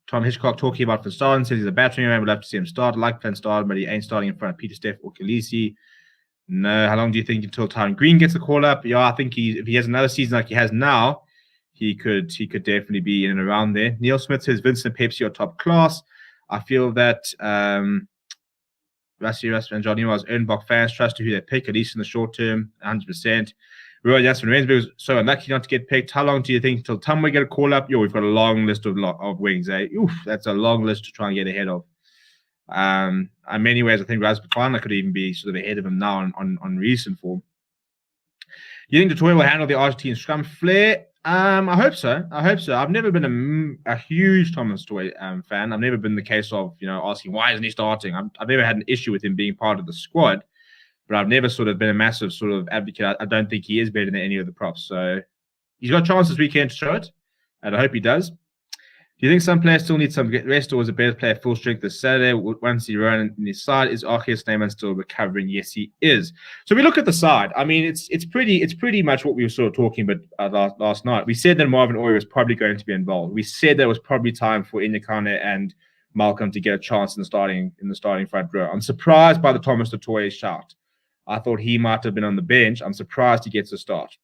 Tom Hitchcock talking about Van Staden, says he's a battering man. Would love to see him start. I like Van Staden, but he ain't starting in front of Peter Steff or Khaleesi. No, how long do you think until Tyron Green gets a call up? Yeah, I think if he has another season like he has now, he could definitely be in and around there. Neil Smith says Vincent and Pepsi are top class. I feel that Rassie and Johnny was Ernbach fans trust to who they pick, at least in the short term, 100%. Roy Jasper Rensburg was so unlucky not to get picked. How long do you think until Tumwe get a call up? Yo, we've got a long list of wings, eh? Oof, that's a long list to try and get ahead of. In many ways, I think Raz Bakwana could even be sort of ahead of him now on recent form. You think Detroit will handle the Argentine scrum flair? I hope so. I've never been a huge Thomas Toy fan. I've never been the case of asking why isn't he starting. I've never had an issue with him being part of the squad. But I've never sort of been a massive sort of advocate. I don't think he is better than any of the props. So he's got a chance this weekend to show it. And I hope he does. Do you think some players still need some rest, or is a better player full strength this Saturday? Once he ran in his side, is Arceus Neyman still recovering? Yes, he is. So we look at the side. I mean, it's pretty much what we were sort of talking about last night. We said that Marvin Orie was probably going to be involved. We said that it was probably time for Inyakane and Malcolm to get a chance in the starting front row. I'm surprised by the Thomas du Toit shout. I thought he might have been on the bench. I'm surprised he gets a start.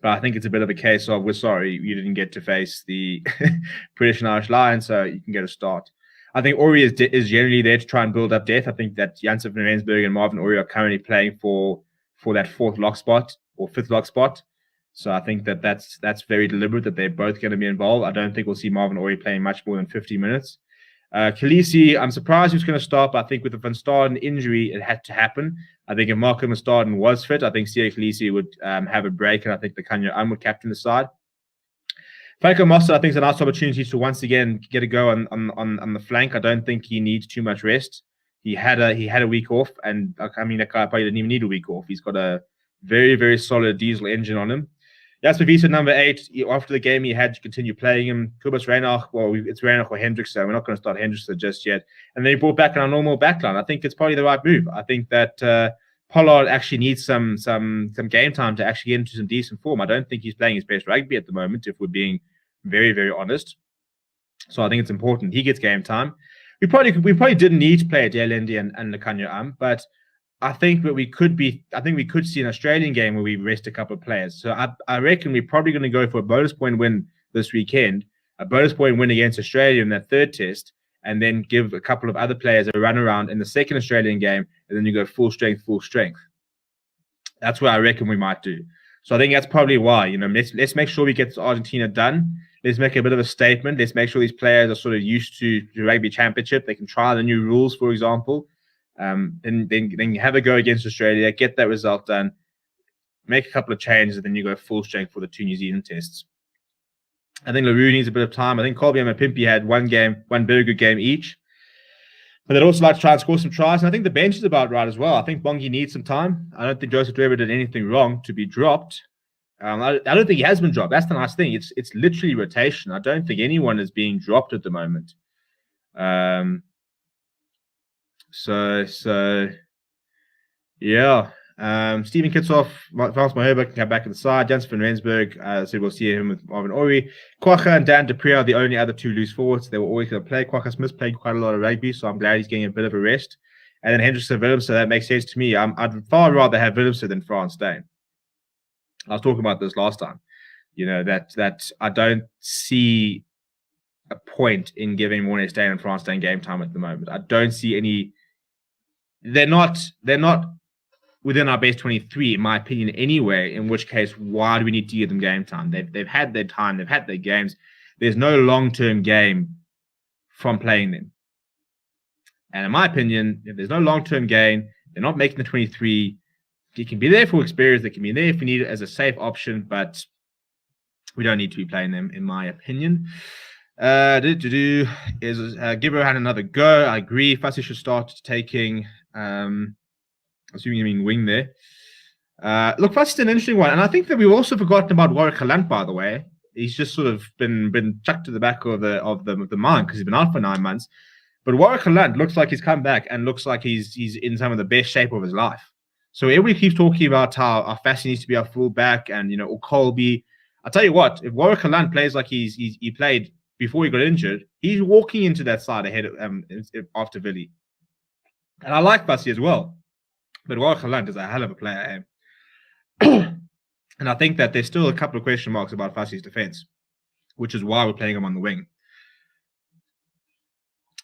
But I think it's a bit of a case of, we're sorry, you didn't get to face the British and Irish Lions, so you can get a start. I think Orie is generally there to try and build up depth. I think that Jansen van Rensburg and Marvin Orie are currently playing for that fourth lock spot or fifth lock spot. So I think that's very deliberate that they're both going to be involved. I don't think we'll see Marvin Orie playing much more than 50 minutes. Khaleesi, I'm surprised he was going to start, but I think with the Van Staden injury, it had to happen. I think if Marco Van Staden was fit, I think Siya Khaleesi would have a break, and I think the Kanya would captain the side. Franco Moster, I think, is a nice opportunity to once again get a go on the flank. I don't think he needs too much rest. He had a week off, and I mean, that guy probably didn't even need a week off. He's got a very, very solid diesel engine on him. Jasper Wiese, number 8. After the game, he had to continue playing him. Kubas Reinach, well, it's Reinach or Hendricks, so we're not going to start Hendricks just yet. And then he brought back our normal backline. I think it's probably the right move. I think that Pollard actually needs some game time to actually get into some decent form. I don't think he's playing his best rugby at the moment, if we're being very, very honest. So I think it's important he gets game time. We probably didn't need to play Delendi and Nakanya but I think we could see an Australian game where we rest a couple of players. So I reckon we're probably going to go for a bonus point win this weekend, a bonus point win against Australia in that third test, and then give a couple of other players a run around in the second Australian game, and then you go full strength. That's what I reckon we might do. So I think that's probably why, let's make sure we get Argentina done. Let's make a bit of a statement. Let's make sure these players are sort of used to the Rugby Championship. They can try the new rules, for example. Then have a go against Australia, get that result done, make a couple of changes, and then you go full strength for the 2 New Zealand tests. I think LaRue needs a bit of time. I think Colby and Mapimpi had one very good game each. But they'd also like to try and score some tries. And I think the bench is about right as well. I think Bongi needs some time. I don't think Joseph Dweber did anything wrong to be dropped. I don't think he has been dropped. That's the nice thing. It's literally rotation. I don't think anyone is being dropped at the moment. So yeah. Stephen Kitsoff, Frans Maheba can come back at the side. Jansen van Rensburg, so we'll see him with Marvin Orie. Kwagga and Dan Dupree are the only other 2 loose forwards. They were always going to play. Kwagga Smith played quite a lot of rugby, so I'm glad he's getting a bit of a rest. and then Hendrickson Willemse. That makes sense to me. I'd far rather have Willemse than Frans Steyn. I was talking about this last time. That I don't see a point in giving Morné Steyn and Frans Steyn game time at the moment. I don't see any. They're not within our best 23, in my opinion, anyway. In which case, why do we need to give them game time? They've had their time. They've had their games. There's no long-term game from playing them. And in my opinion, if there's no long-term gain, they're not making the 23. You can be there for experience. They can be there if you need it as a safe option, but we don't need to be playing them, in my opinion. Is give Rohan another go. I agree. Rassie should start taking, assuming you mean wing there. Look, Rassie's an interesting one, and I think that we've also forgotten about Warwick Galant, by the way. He's just sort of been chucked to the back of the mind because he's been out for 9 months. But Warwick Galant looks like he's come back and looks like he's in some of the best shape of his life. So everybody keeps talking about how Rassie needs to be our fullback and or Colby. I'll tell you what, if Warwick Galant plays like he played before he got injured, he's walking into that side ahead of after Willie. And I like Rassie as well. But Warwick Galant is a hell of a player. And I think that there's still a couple of question marks about Rassie's defense, which is why we're playing him on the wing.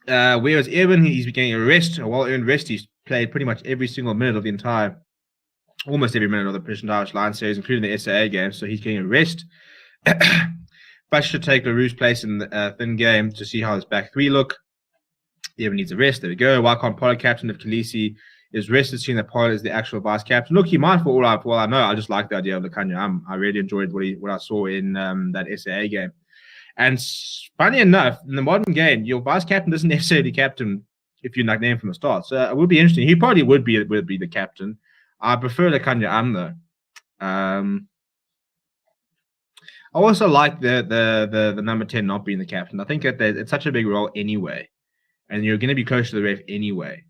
Whereas Evan, he's getting a rest, a well-earned rest. He's played pretty much every single minute of almost every minute of the Provincial Irish Lions series, including the SAA game, so he's getting a rest. Bash should take LaRue's place in the thin game to see how his back three look. Evan needs a rest. There we go. Why can't Pollard captain if Khaleesi is rested, seeing that Pollard is the actual vice captain? Look, he might for all I know. I just like the idea of Lekanya. I really enjoyed what I saw in that SAA game. And funny enough, in the modern game, your vice captain doesn't necessarily captain if you're not named from the start. So it would be interesting. He probably would be the captain. I prefer Lekanya though. I also like the number 10 not being the captain. I think that it's such a big role anyway, and you're going to be close to the ref anyway.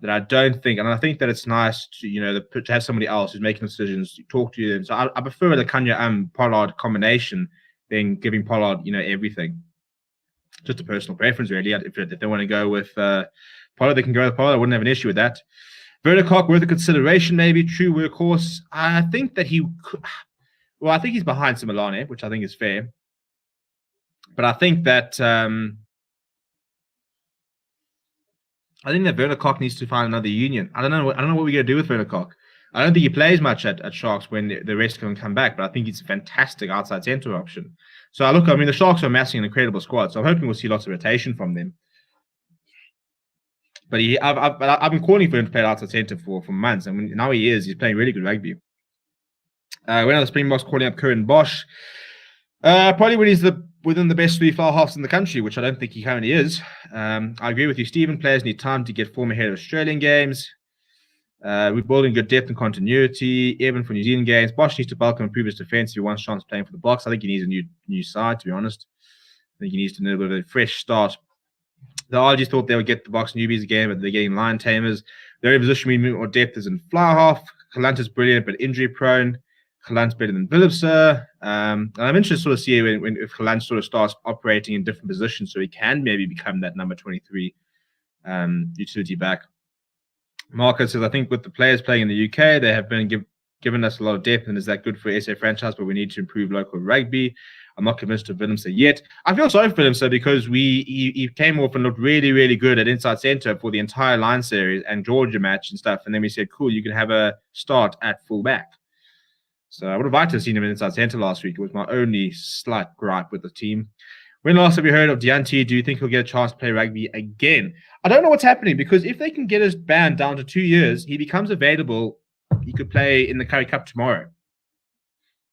That I don't think, and I think that it's nice to to have somebody else who's making decisions, to talk to them. So I prefer the Kanya Pollard combination than giving Pollard everything. Just a personal preference, really. If they want to go with Pollard, they can go with Pollard. I wouldn't have an issue with that. Verticock, worth a consideration, maybe. True workhorse. I think that he could. Well, I think he's behind Similane, which I think is fair. But I think that Verticock needs to find another union. I don't know what we're going to do with Verticock. I don't think he plays much at Sharks when the rest can come back, but I think he's a fantastic outside centre option. So the Sharks are amassing an incredible squad, so I'm hoping we'll see lots of rotation from them. But I've been calling for him to play outside centre for months, and now he's playing really good rugby. When are the Springboks calling up Curran Bosch? Probably when he's within the best 3 far halves in the country, which I don't think he currently is. I agree with you, Stephen. Players need time to get form ahead of Australian games. We're building good depth and continuity. Even for New Zealand games, Bosch needs to bulk and improve his defence if he wants chance playing for the Boks. I think he needs a new side, to be honest. I think he needs to do a bit of a fresh start. The RGs thought they would get the Boks newbies again, but they're getting lion tamers. Their position we need more depth is in fly half. Galant is brilliant, but injury prone. Galant's better than Willemse. And I'm interested to sort of see if Galant sort of starts operating in different positions so he can maybe become that number 23 utility back. Marcus says, I think with the players playing in the UK, they have been given us a lot of depth, and is that good for SA franchise? But we need to improve local rugby. I'm not convinced of Willemse yet. I feel sorry for Willemse because he came off and looked really, really good at inside centre for the entire line series and Georgia match and stuff. And then we said, cool, you can have a start at full back. So I would have liked to have seen him in inside centre last week. It was my only slight gripe with the team. When last have you heard of Deontay? Do you think he'll get a chance to play rugby again? I don't know what's happening, because if they can get his ban down to 2 years, he becomes available. He could play in the Currie Cup tomorrow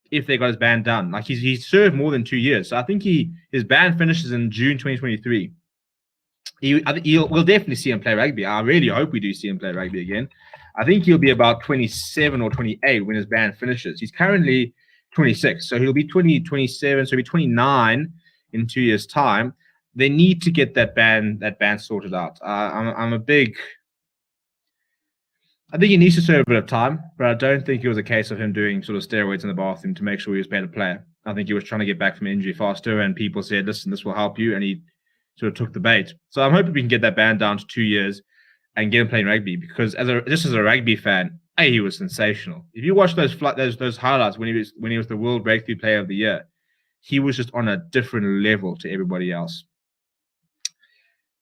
if they got his ban done. Like he's served more than 2 years. So I think his ban finishes in June 2023. We'll definitely see him play rugby. I really hope we do see him play rugby again. I think he'll be about 27 or 28 when his ban finishes. He's currently 26, so he'll be 27, so he'll be 29 in 2 years' time. They need to get that ban sorted out. I think he needs to serve a bit of time, but I don't think it was a case of him doing sort of steroids in the bathroom to make sure he was a better player. I think he was trying to get back from injury faster, and people said, listen, this will help you, and he sort of took the bait. So I'm hoping we can get that ban down to 2 years and get him playing rugby, because just as a rugby fan, he was sensational. If you watch those highlights when he was the World Breakthrough Player of the Year, he was just on a different level to everybody else.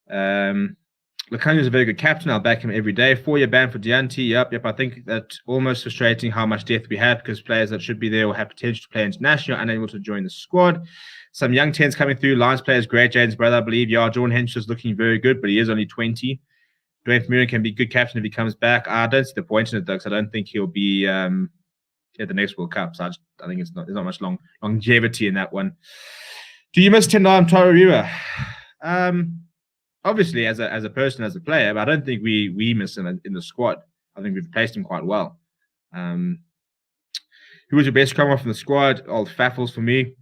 Lukhanyo is a very good captain. I'll back him every day. 4-year ban for Deante. Yep. I think that's almost frustrating how much depth we have, because players that should be there or have potential to play international are unable to join the squad. Some young 10s coming through. Lions players, great. Jaden's brother, I believe. Yeah, Jordan Hench is looking very good, but he is only 20. Dwayne Vermeulen can be good captain if he comes back. I don't see the point in it, though, because I don't think he'll be at the next World Cup. So I think there's not much longevity in that one. Do you miss Tendai Taurua? Obviously, as a person, as a player, but I don't think we miss him in the squad. I think we've replaced him quite well. Who was your best come off in the squad? Old Faffles for me.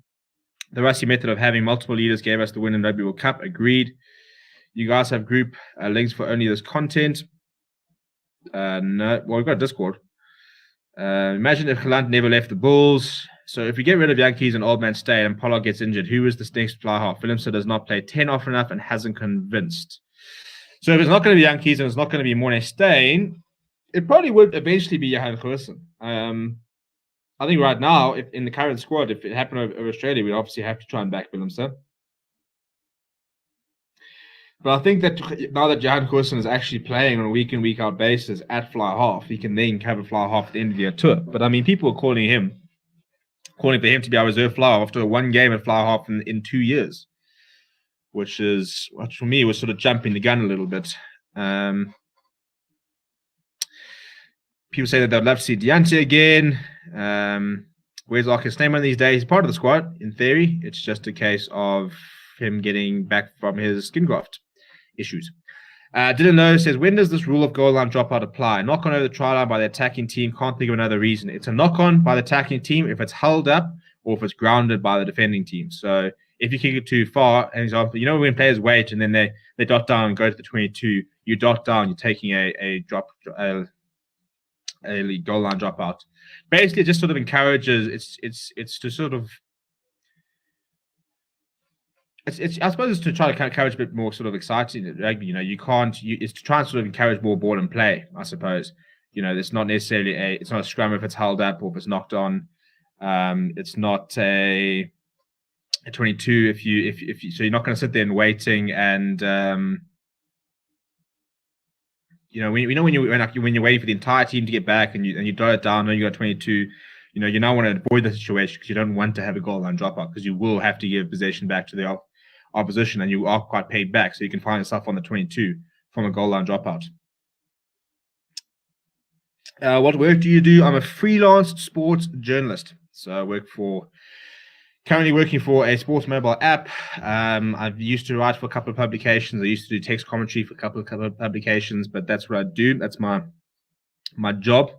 The Rassie method of having multiple leaders gave us the win in Rugby World Cup. Agreed. You guys have group links for only this content. No. Well, we've got Discord. Imagine if Galant never left the Bulls. So if we get rid of Yankees and Old Man Stay and Pollard gets injured, who is the next fly half? Willemse does not play 10 often enough and hasn't convinced. So if it's not going to be Yankees and it's not going to be Morne Steyn, it probably would eventually be Johan Goosen. I think right now, if in the current squad, if it happened over Australia, we'd obviously have to try and back Willemse. But I think that now that Johan Goosen is actually playing on a week in, week out basis at fly half, he can then cover fly half at the end of the year tour. But I mean, people are calling for him to be our reserve fly half after one game at fly half in 2 years, which for me was sort of jumping the gun a little bit. People say that they'd love to see Deante again. Where's Arcus Snyman these days? He's part of the squad, in theory. It's just a case of him getting back from his skin graft issues. Didn't know says, when does this rule of goal line dropout apply? Knock on over the try line by the attacking team. Can't think of another reason. It's a knock on by the attacking team if it's held up or if it's grounded by the defending team. So if you kick it too far, an example, when players wait and then they dot down and go to the 22, you dot down, you're taking a goal line dropout. Basically, it just sort of encourages. It's to sort of. I suppose it's to try to encourage a bit more sort of exciting rugby. It's to try and sort of encourage more ball and play, I suppose. It's not necessarily it's not a scrum if it's held up or if it's knocked on. It's not a 22 if you so you're not going to sit there and waiting and when you're waiting for the entire team to get back and you throw it down and you got 22. You now want to avoid the situation because you don't want to have a goal line dropout because you will have to give possession back to the opposition and you are quite paid back, so you can find yourself on the 22 from a goal line dropout. What work do you do? I'm a freelance sports journalist, so I currently working for a sports mobile app. I've used to write for a couple of publications. I used to do text commentary for a couple of publications, but that's what I do. That's my job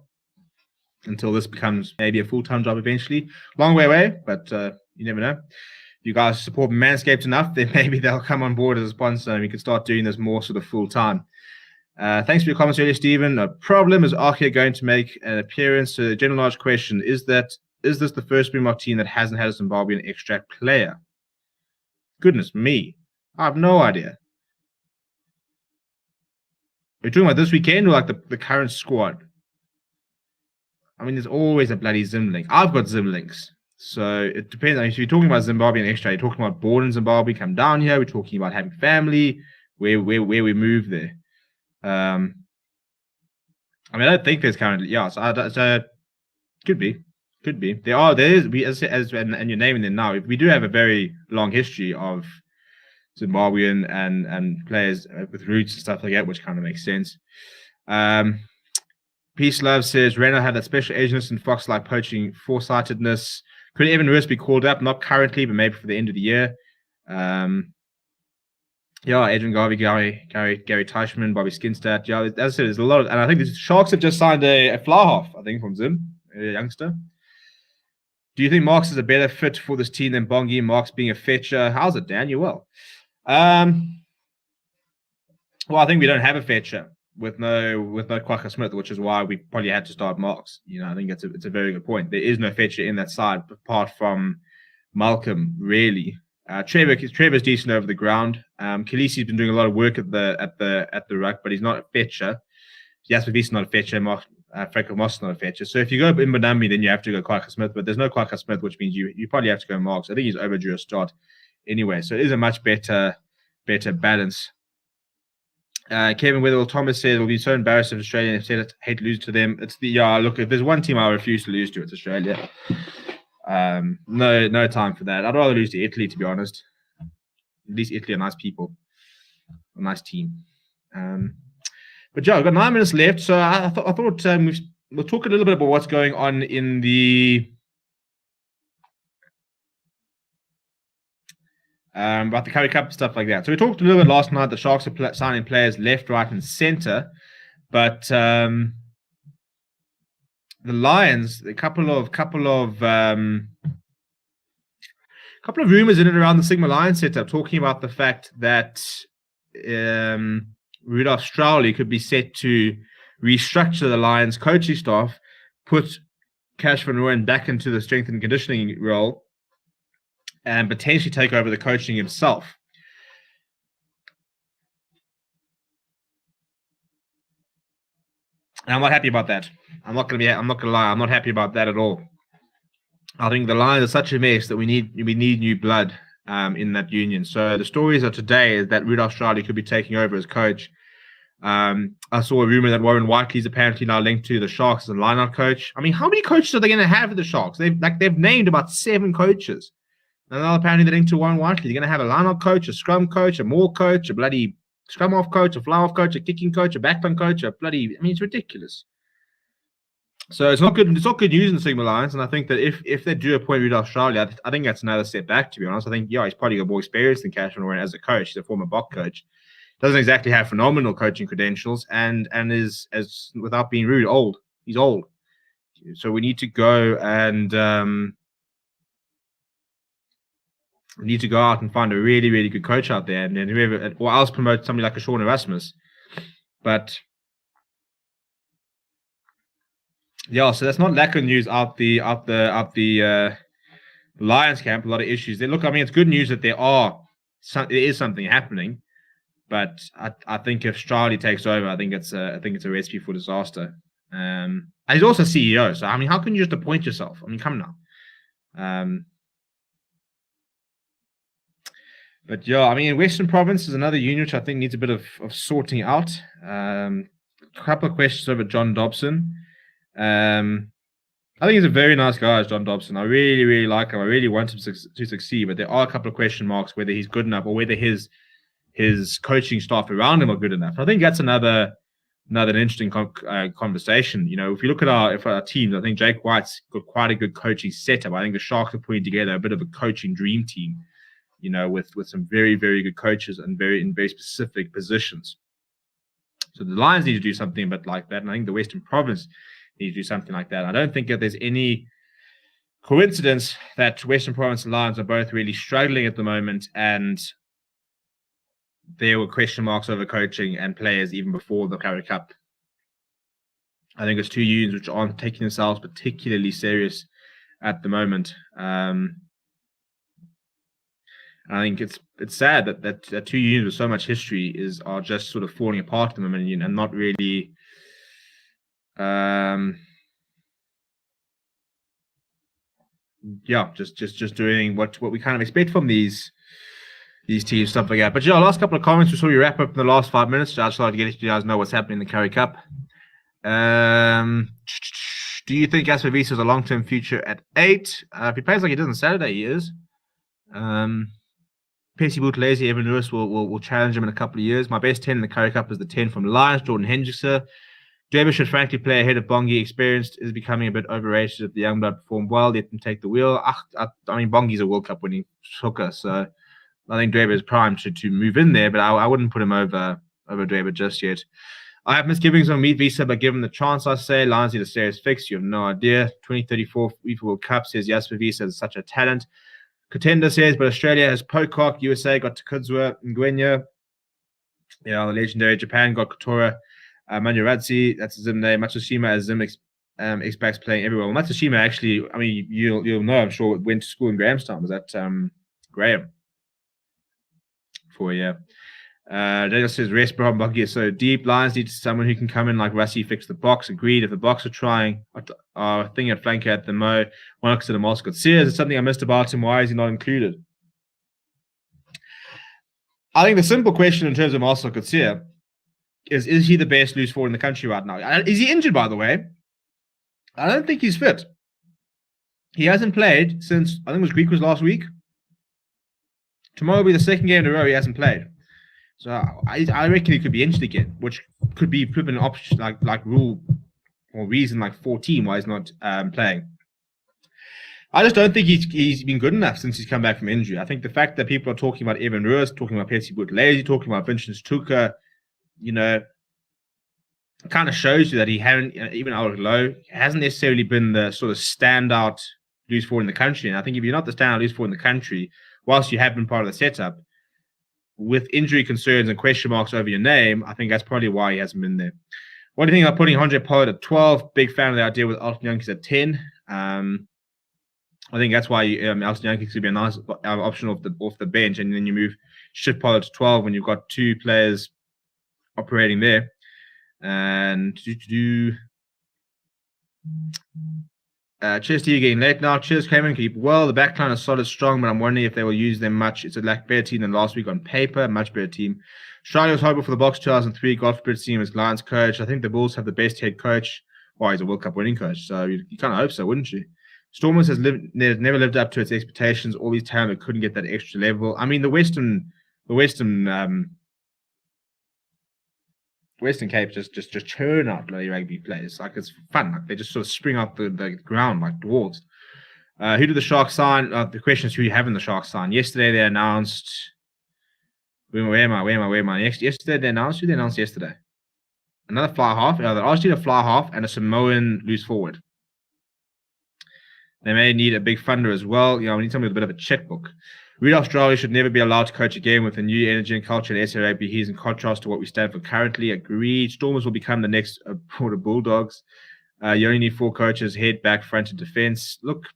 until this becomes maybe a full-time job eventually. Long way away, but you never know. If you guys support Manscaped enough, then maybe they'll come on board as a sponsor and we can start doing this more sort of full-time. Thanks for your comments earlier, Stephen. No problem. Is Archie going to make an appearance? So the general large question is this the first Springbok team that hasn't had a Zimbabwean extract player? Goodness me. I have no idea. Are you talking about this weekend or like the current squad? I mean, there's always a bloody Zim link. I've got Zim links. So it depends. I mean, if you're talking about Zimbabwean extra, you're talking about born in Zimbabwe, come down here. We're talking about having family, where we move there. I mean, I don't think there's currently. Yeah, so could be. There is, and you're naming them now. We do have a very long history of Zimbabwean and players with roots and stuff like that, which kind of makes sense. Peace Love says, Rena had that special agentness and Fox-like poaching foresightedness. Could Evan Roos be called up? Not currently, but maybe for the end of the year. Adrian Garvey, Gary Teichmann, Bobby Skinstad. Yeah, as I said, there's a lot of, and I think the Sharks have just signed a fly half, I think, from Zim, a youngster. Do you think Marks is a better fit for this team than Bongi? Marks being a fetcher. How's it, Dan? You well? Well, I think we don't have a fetcher with no Kwaka Smith, which is why we probably had to start Marks. I think it's a very good point. There is no fetcher in that side apart from Malcolm, really. Trevor's decent over the ground. Khaleesi's been doing a lot of work at the ruck, but he's not a fetcher. Jasper Wiese is not a fetcher. Franco Moss is not a fetcher. So if you go Mbonambi, then you have to go Kwaka Smith, but there's no Kwaka Smith, which means you probably have to go Marks. I think he's overdue a start anyway. So it is a much better balance. Kevin Weatherall Thomas said it'll be so embarrassed if Australia said hate to lose to them. It's the look, if there's one team I refuse to lose to, it's Australia. No time for that. I'd rather lose to Italy, to be honest. At least Italy are nice people, a nice team. But yeah, I've got 9 minutes left, so I thought we'll talk a little bit about what's going on in the about the Currie Cup and stuff like that. So we talked a little bit last night. The Sharks are signing players left, right, and center, but the Lions, a couple of rumors in and around the Sigma Lions setup, talking about the fact that Rudolph Strowley could be set to restructure the Lions coaching staff, put Cash van Rooyen back into the strength and conditioning role, and potentially take over the coaching himself. And I'm not happy about that. I'm not gonna lie, I'm not happy about that at all. I think the Lions are such a mess that we need new blood in that union. So the stories of today is that Rudolph Strowley could be taking over as coach. I saw a rumor that Warren Whiteley is apparently now linked to the Sharks as a line-out coach. I mean, how many coaches are they going to have at the Sharks? They've named about 7 coaches. And now apparently they're linked to Warren Whiteley. They're going to have a line-out coach, a scrum coach, a maul coach, a bloody scrum-off coach, a fly-off coach, a kicking coach, a backline coach, it's ridiculous. So it's not good. It's not good news in the Sigma Lions, and I think that if they do appoint Rudolph Strowley, I think that's another step back. To be honest, I think he's probably got more experience than Cash van Rooyen as a coach. He's a former Bok coach, doesn't exactly have phenomenal coaching credentials, and is, as without being rude, old. He's old, so we need to go and we need to go out and find a really, really good coach out there, and then whoever, or else promote somebody like a Sean ERASMUS, but. Yeah, so that's not lack of news out the Lions camp. A lot of issues. It's good news that there is something happening, but I think if Strowley takes over, I think it's a recipe for disaster. And he's also CEO, so I mean, how can you just appoint yourself? I mean, come now. But yeah, I mean, Western Province is another unit which I think needs a bit of sorting out. A couple of questions over John Dobson. I think he's a very nice guy, John Dobson. I really, really like him. I really want him to succeed, but there are a couple of question marks whether he's good enough or whether his coaching staff around him are good enough. I think that's another interesting conversation. You know, if you look at our teams, I think Jake White's got quite a good coaching setup. I think the Sharks are putting together a bit of a coaching dream team, you know, with some very, very good coaches and in very specific positions. So the Lions need to do something a bit like that, and I think the Western Province need to do something like that. I don't think that there's any coincidence that Western Province and Lions are both really struggling at the moment, and there were question marks over coaching and players even before the Currie Cup. I think it's two unions which aren't taking themselves particularly serious at the moment. I think it's sad that two unions with so much history are just sort of falling apart at the moment and not really just doing what we kind of expect from these teams, stuff like that. But yeah, last couple of comments before we wrap up in the last 5 minutes. I just like to get you guys know what's happening in the Currie Cup. Do you think Jasper Wiese has a long-term future at 8? If he plays like he did on Saturday, he is. Percy Buthelezi, Evan Lewis will challenge him in a couple of years. My best 10 in the Currie Cup is the 10 from Lions, Jordan Hendrickse. Draper should frankly play ahead of Bongi. Experienced is becoming a bit overrated. If the young blood perform well, let them take the wheel. I mean, Bongi's a World Cup winning hooker, so I think Draper is primed to move in there, but I wouldn't put him over Draper just yet. I have misgivings on Meat Visa, but given the chance, I say Lions need a serious fix. You have no idea. 2034 FIFA World Cup says Jasper Wiese is such a talent. Contender says, but Australia has Pocock. USA got Takudzwa, Ngwenya. Yeah, the legendary Japan got Kotora. Manu Radzi, that's Zim name. Matsushima as Zim expects playing everywhere. Well, Matsushima actually, I mean, you'll know, I'm sure, went to school in Grahamstown. Was that Graham? for a year. Daniel says, rest Boggy is so deep. Lions need someone who can come in like Rassie, fix the box. Agreed. If the box are trying a thing at flanker at the Mo, one looks at the Moscow. Sears is something I missed about him. Why is he not included? I think the simple question in terms of Marcel Coetzee is he the best loose forward in the country right now? Is he injured, by the way? I don't think he's fit. He hasn't played since, I think it was Greek was last week. Tomorrow will be the second game in a row he hasn't played. So I reckon he could be injured again, which could be proven an option like rule or reason like 14 why he's not playing. I just don't think he's been good enough since he's come back from injury. I think the fact that people are talking about Evan Roos, talking about Percy Buthelezi, talking about Vincent Tuka, kind of shows you that he hasn't, even Alec Lowe, hasn't necessarily been the sort of standout loose forward in the country. And I think if you're not the standout loose forward in the country, whilst you have been part of the setup, with injury concerns and question marks over your name, I think that's probably why he hasn't been there. What do you think about putting Andre Pollard at 12? Big fan of the idea with Alton Yankees at 10. I think that's why Alton Yankees could be a nice option off the bench, and then you shift Pollard to 12 when you've got two players operating there. And cheers to you getting late now. Cheers, Cameron. Keep well. The backline is solid, strong, but I'm wondering if they will use them much. It's a better team than last week on paper. Much better team. Australia was horrible for the Box 2003. God forbid seeing him as Lions coach. I think the Bulls have the best head coach. Well, he's a World Cup winning coach, so you kind of hope so, wouldn't you? Stormers has never lived up to its expectations. All these talent couldn't get that extra level. I mean, the Western Cape just churn out bloody rugby players. Like, it's fun. Like, they just sort of spring up the ground like dwarves. Who did the Sharks sign? The question is who you have in the Sharks sign. Yesterday they announced. Where am I? Yesterday they announced who they announced yesterday. Another fly half. They asked you to fly half and a Samoan loose forward. They may need a big funder as well. We need somebody with a bit of a checkbook. Rudolph Strali should never be allowed to coach again with a new energy and culture at SA Rugby. He's in contrast to what we stand for currently. Agreed. Stormers will become the next Border Bulldogs. You only need 4 coaches, head, back, front, and defense. Look,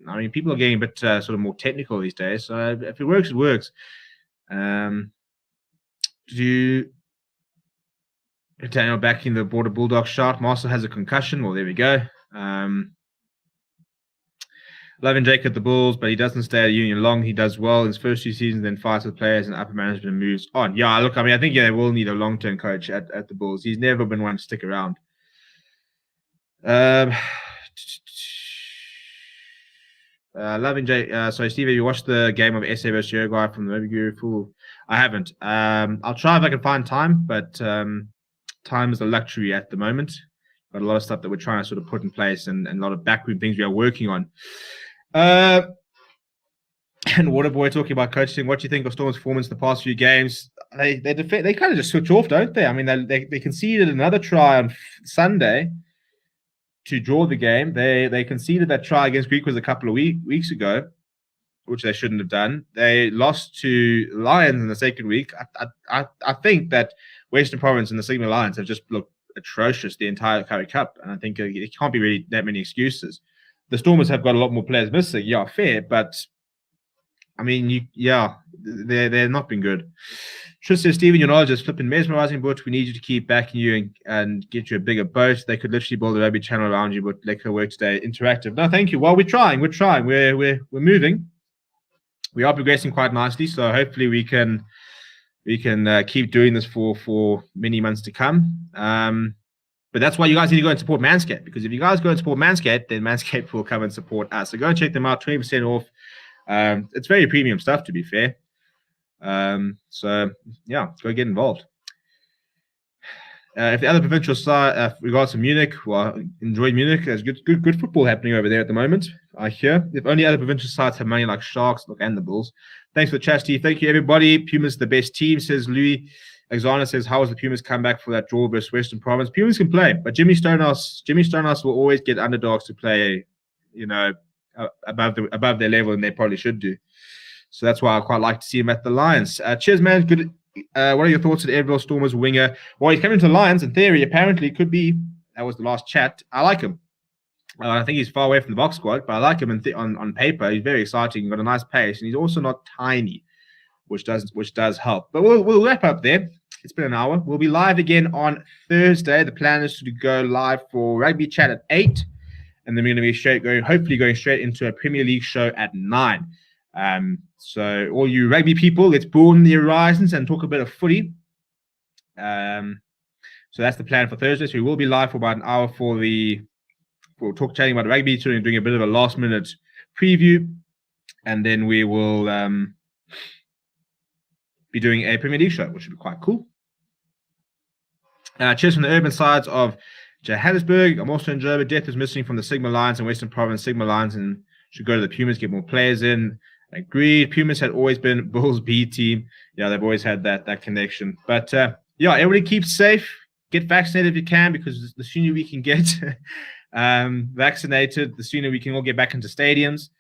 I mean, people are getting a bit sort of more technical these days. So if it works, it works. Daniel backing the Border Bulldogs shot. Marcel has a concussion. Well, there we go. Loving Jake at the Bulls, but he doesn't stay at Union long. He does well in his first 2 seasons, then fights with players and upper management and moves on. Yeah, look, I mean, I think they will need a long-term coach at the Bulls. He's never been one to stick around. Loving Jake. Sorry, Steve, have you watched the game of SA vs Uruguay from the Rugby Guru? Fool? I haven't. I'll try if I can find time, but time is a luxury at the moment. Got a lot of stuff that we're trying to sort of put in place and a lot of backroom things we are working on. And Waterboy talking about coaching. What do you think of Storm's performance in the past few games? They kind of just switch off, don't they? I mean, they conceded another try on Sunday to draw the game. They conceded that try against Greek was a couple of weeks ago, which they shouldn't have done. They lost to Lions in the second week. I think that Western Province and the Sigma Lions have just looked atrocious the entire Currie Cup, and I think it can't be really that many excuses. The Stormers have got a lot more players missing, yeah, fair, but I mean, they're not been good. Trish says, Stephen, your knowledge is flipping mesmerizing, but we need you to keep backing you and get you a bigger boat. They could literally build a rugby channel around you, but let her work today interactive. No, thank you. Well, we're trying. We're moving. We are progressing quite nicely, so hopefully we can keep doing this for many months to come. But that's why you guys need to go and support Manscaped, because if you guys go and support Manscaped, then Manscaped will come and support us. So go and check them out, 20% off. It's very premium stuff, to be fair. So yeah, go get involved. If the other provincial side, regards to Munich, well, enjoy Munich. There's good football happening over there at the moment, I hear. If only other provincial sides have money like Sharks, look, and the Bulls. Thanks for the chat, Steve. Thank you, everybody. Pumas the best team, says Louis. Exana says, how was the Pumas come back for that draw versus Western Province? Pumas can play, but Jimmy Stonehouse will always get underdogs to play, above their level, and they probably should do. So that's why I quite like to see him at the Lions. Cheers, man. Good. What are your thoughts on Edville Stormers winger? Well, he's coming to the Lions. In theory, apparently, could be. That was the last chat. I like him. I think he's far away from the box squad, but I like him on paper. He's very exciting. He's got a nice pace, and he's also not tiny. which does help. But we'll wrap up there. It's been an hour. We'll be live again on Thursday. The plan is to go live for Rugby Chat at 8, and then we're going to be hopefully going straight into a Premier League show at 9. So all you rugby people, let's broaden the horizons and talk a bit of footy. So that's the plan for Thursday. So we will be live for about an hour for chatting about rugby, doing a bit of a last minute preview, and then we will be doing a Premier League show, which should be quite cool. Cheers from the urban sides of Johannesburg. I'm also in Joburg. Death is missing from the Sigma Lions in Western Province. Sigma Lions and should go to the Pumas, get more players in. Agreed. Pumas had always been Bulls B team. Yeah, they've always had that connection. But yeah, everybody keep safe. Get vaccinated if you can, because the sooner we can get vaccinated, the sooner we can all get back into stadiums.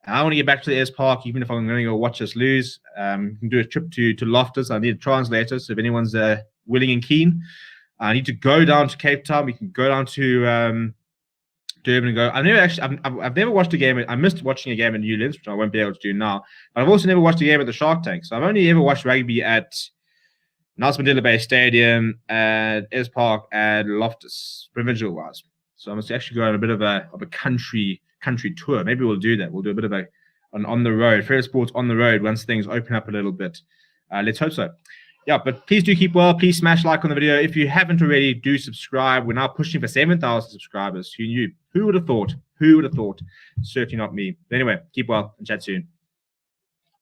I want to get back to the S Park, even if I'm going to go watch us lose. We can do a trip to Loftus. I need a translator, so if anyone's willing and keen, I need to go down to Cape Town. We can go down to Durban and go. I've never watched a game. I missed watching a game in Newlands, which I won't be able to do now. But I've also never watched a game at the Shark Tank. So I've only ever watched rugby at Nelson Mandela Bay Stadium, at S Park, and Loftus, Provincial wise. So I must actually go on a bit of a country tour. Maybe we'll do that. We'll do a bit of an on the road, fair sports on the road once things open up a little bit. Let's hope so. Yeah, but please do keep well. Please smash like on the video. If you haven't already, do subscribe. We're now pushing for 7,000 subscribers. Who knew? Who would have thought? Who would have thought? Certainly not me. But anyway, keep well and chat soon.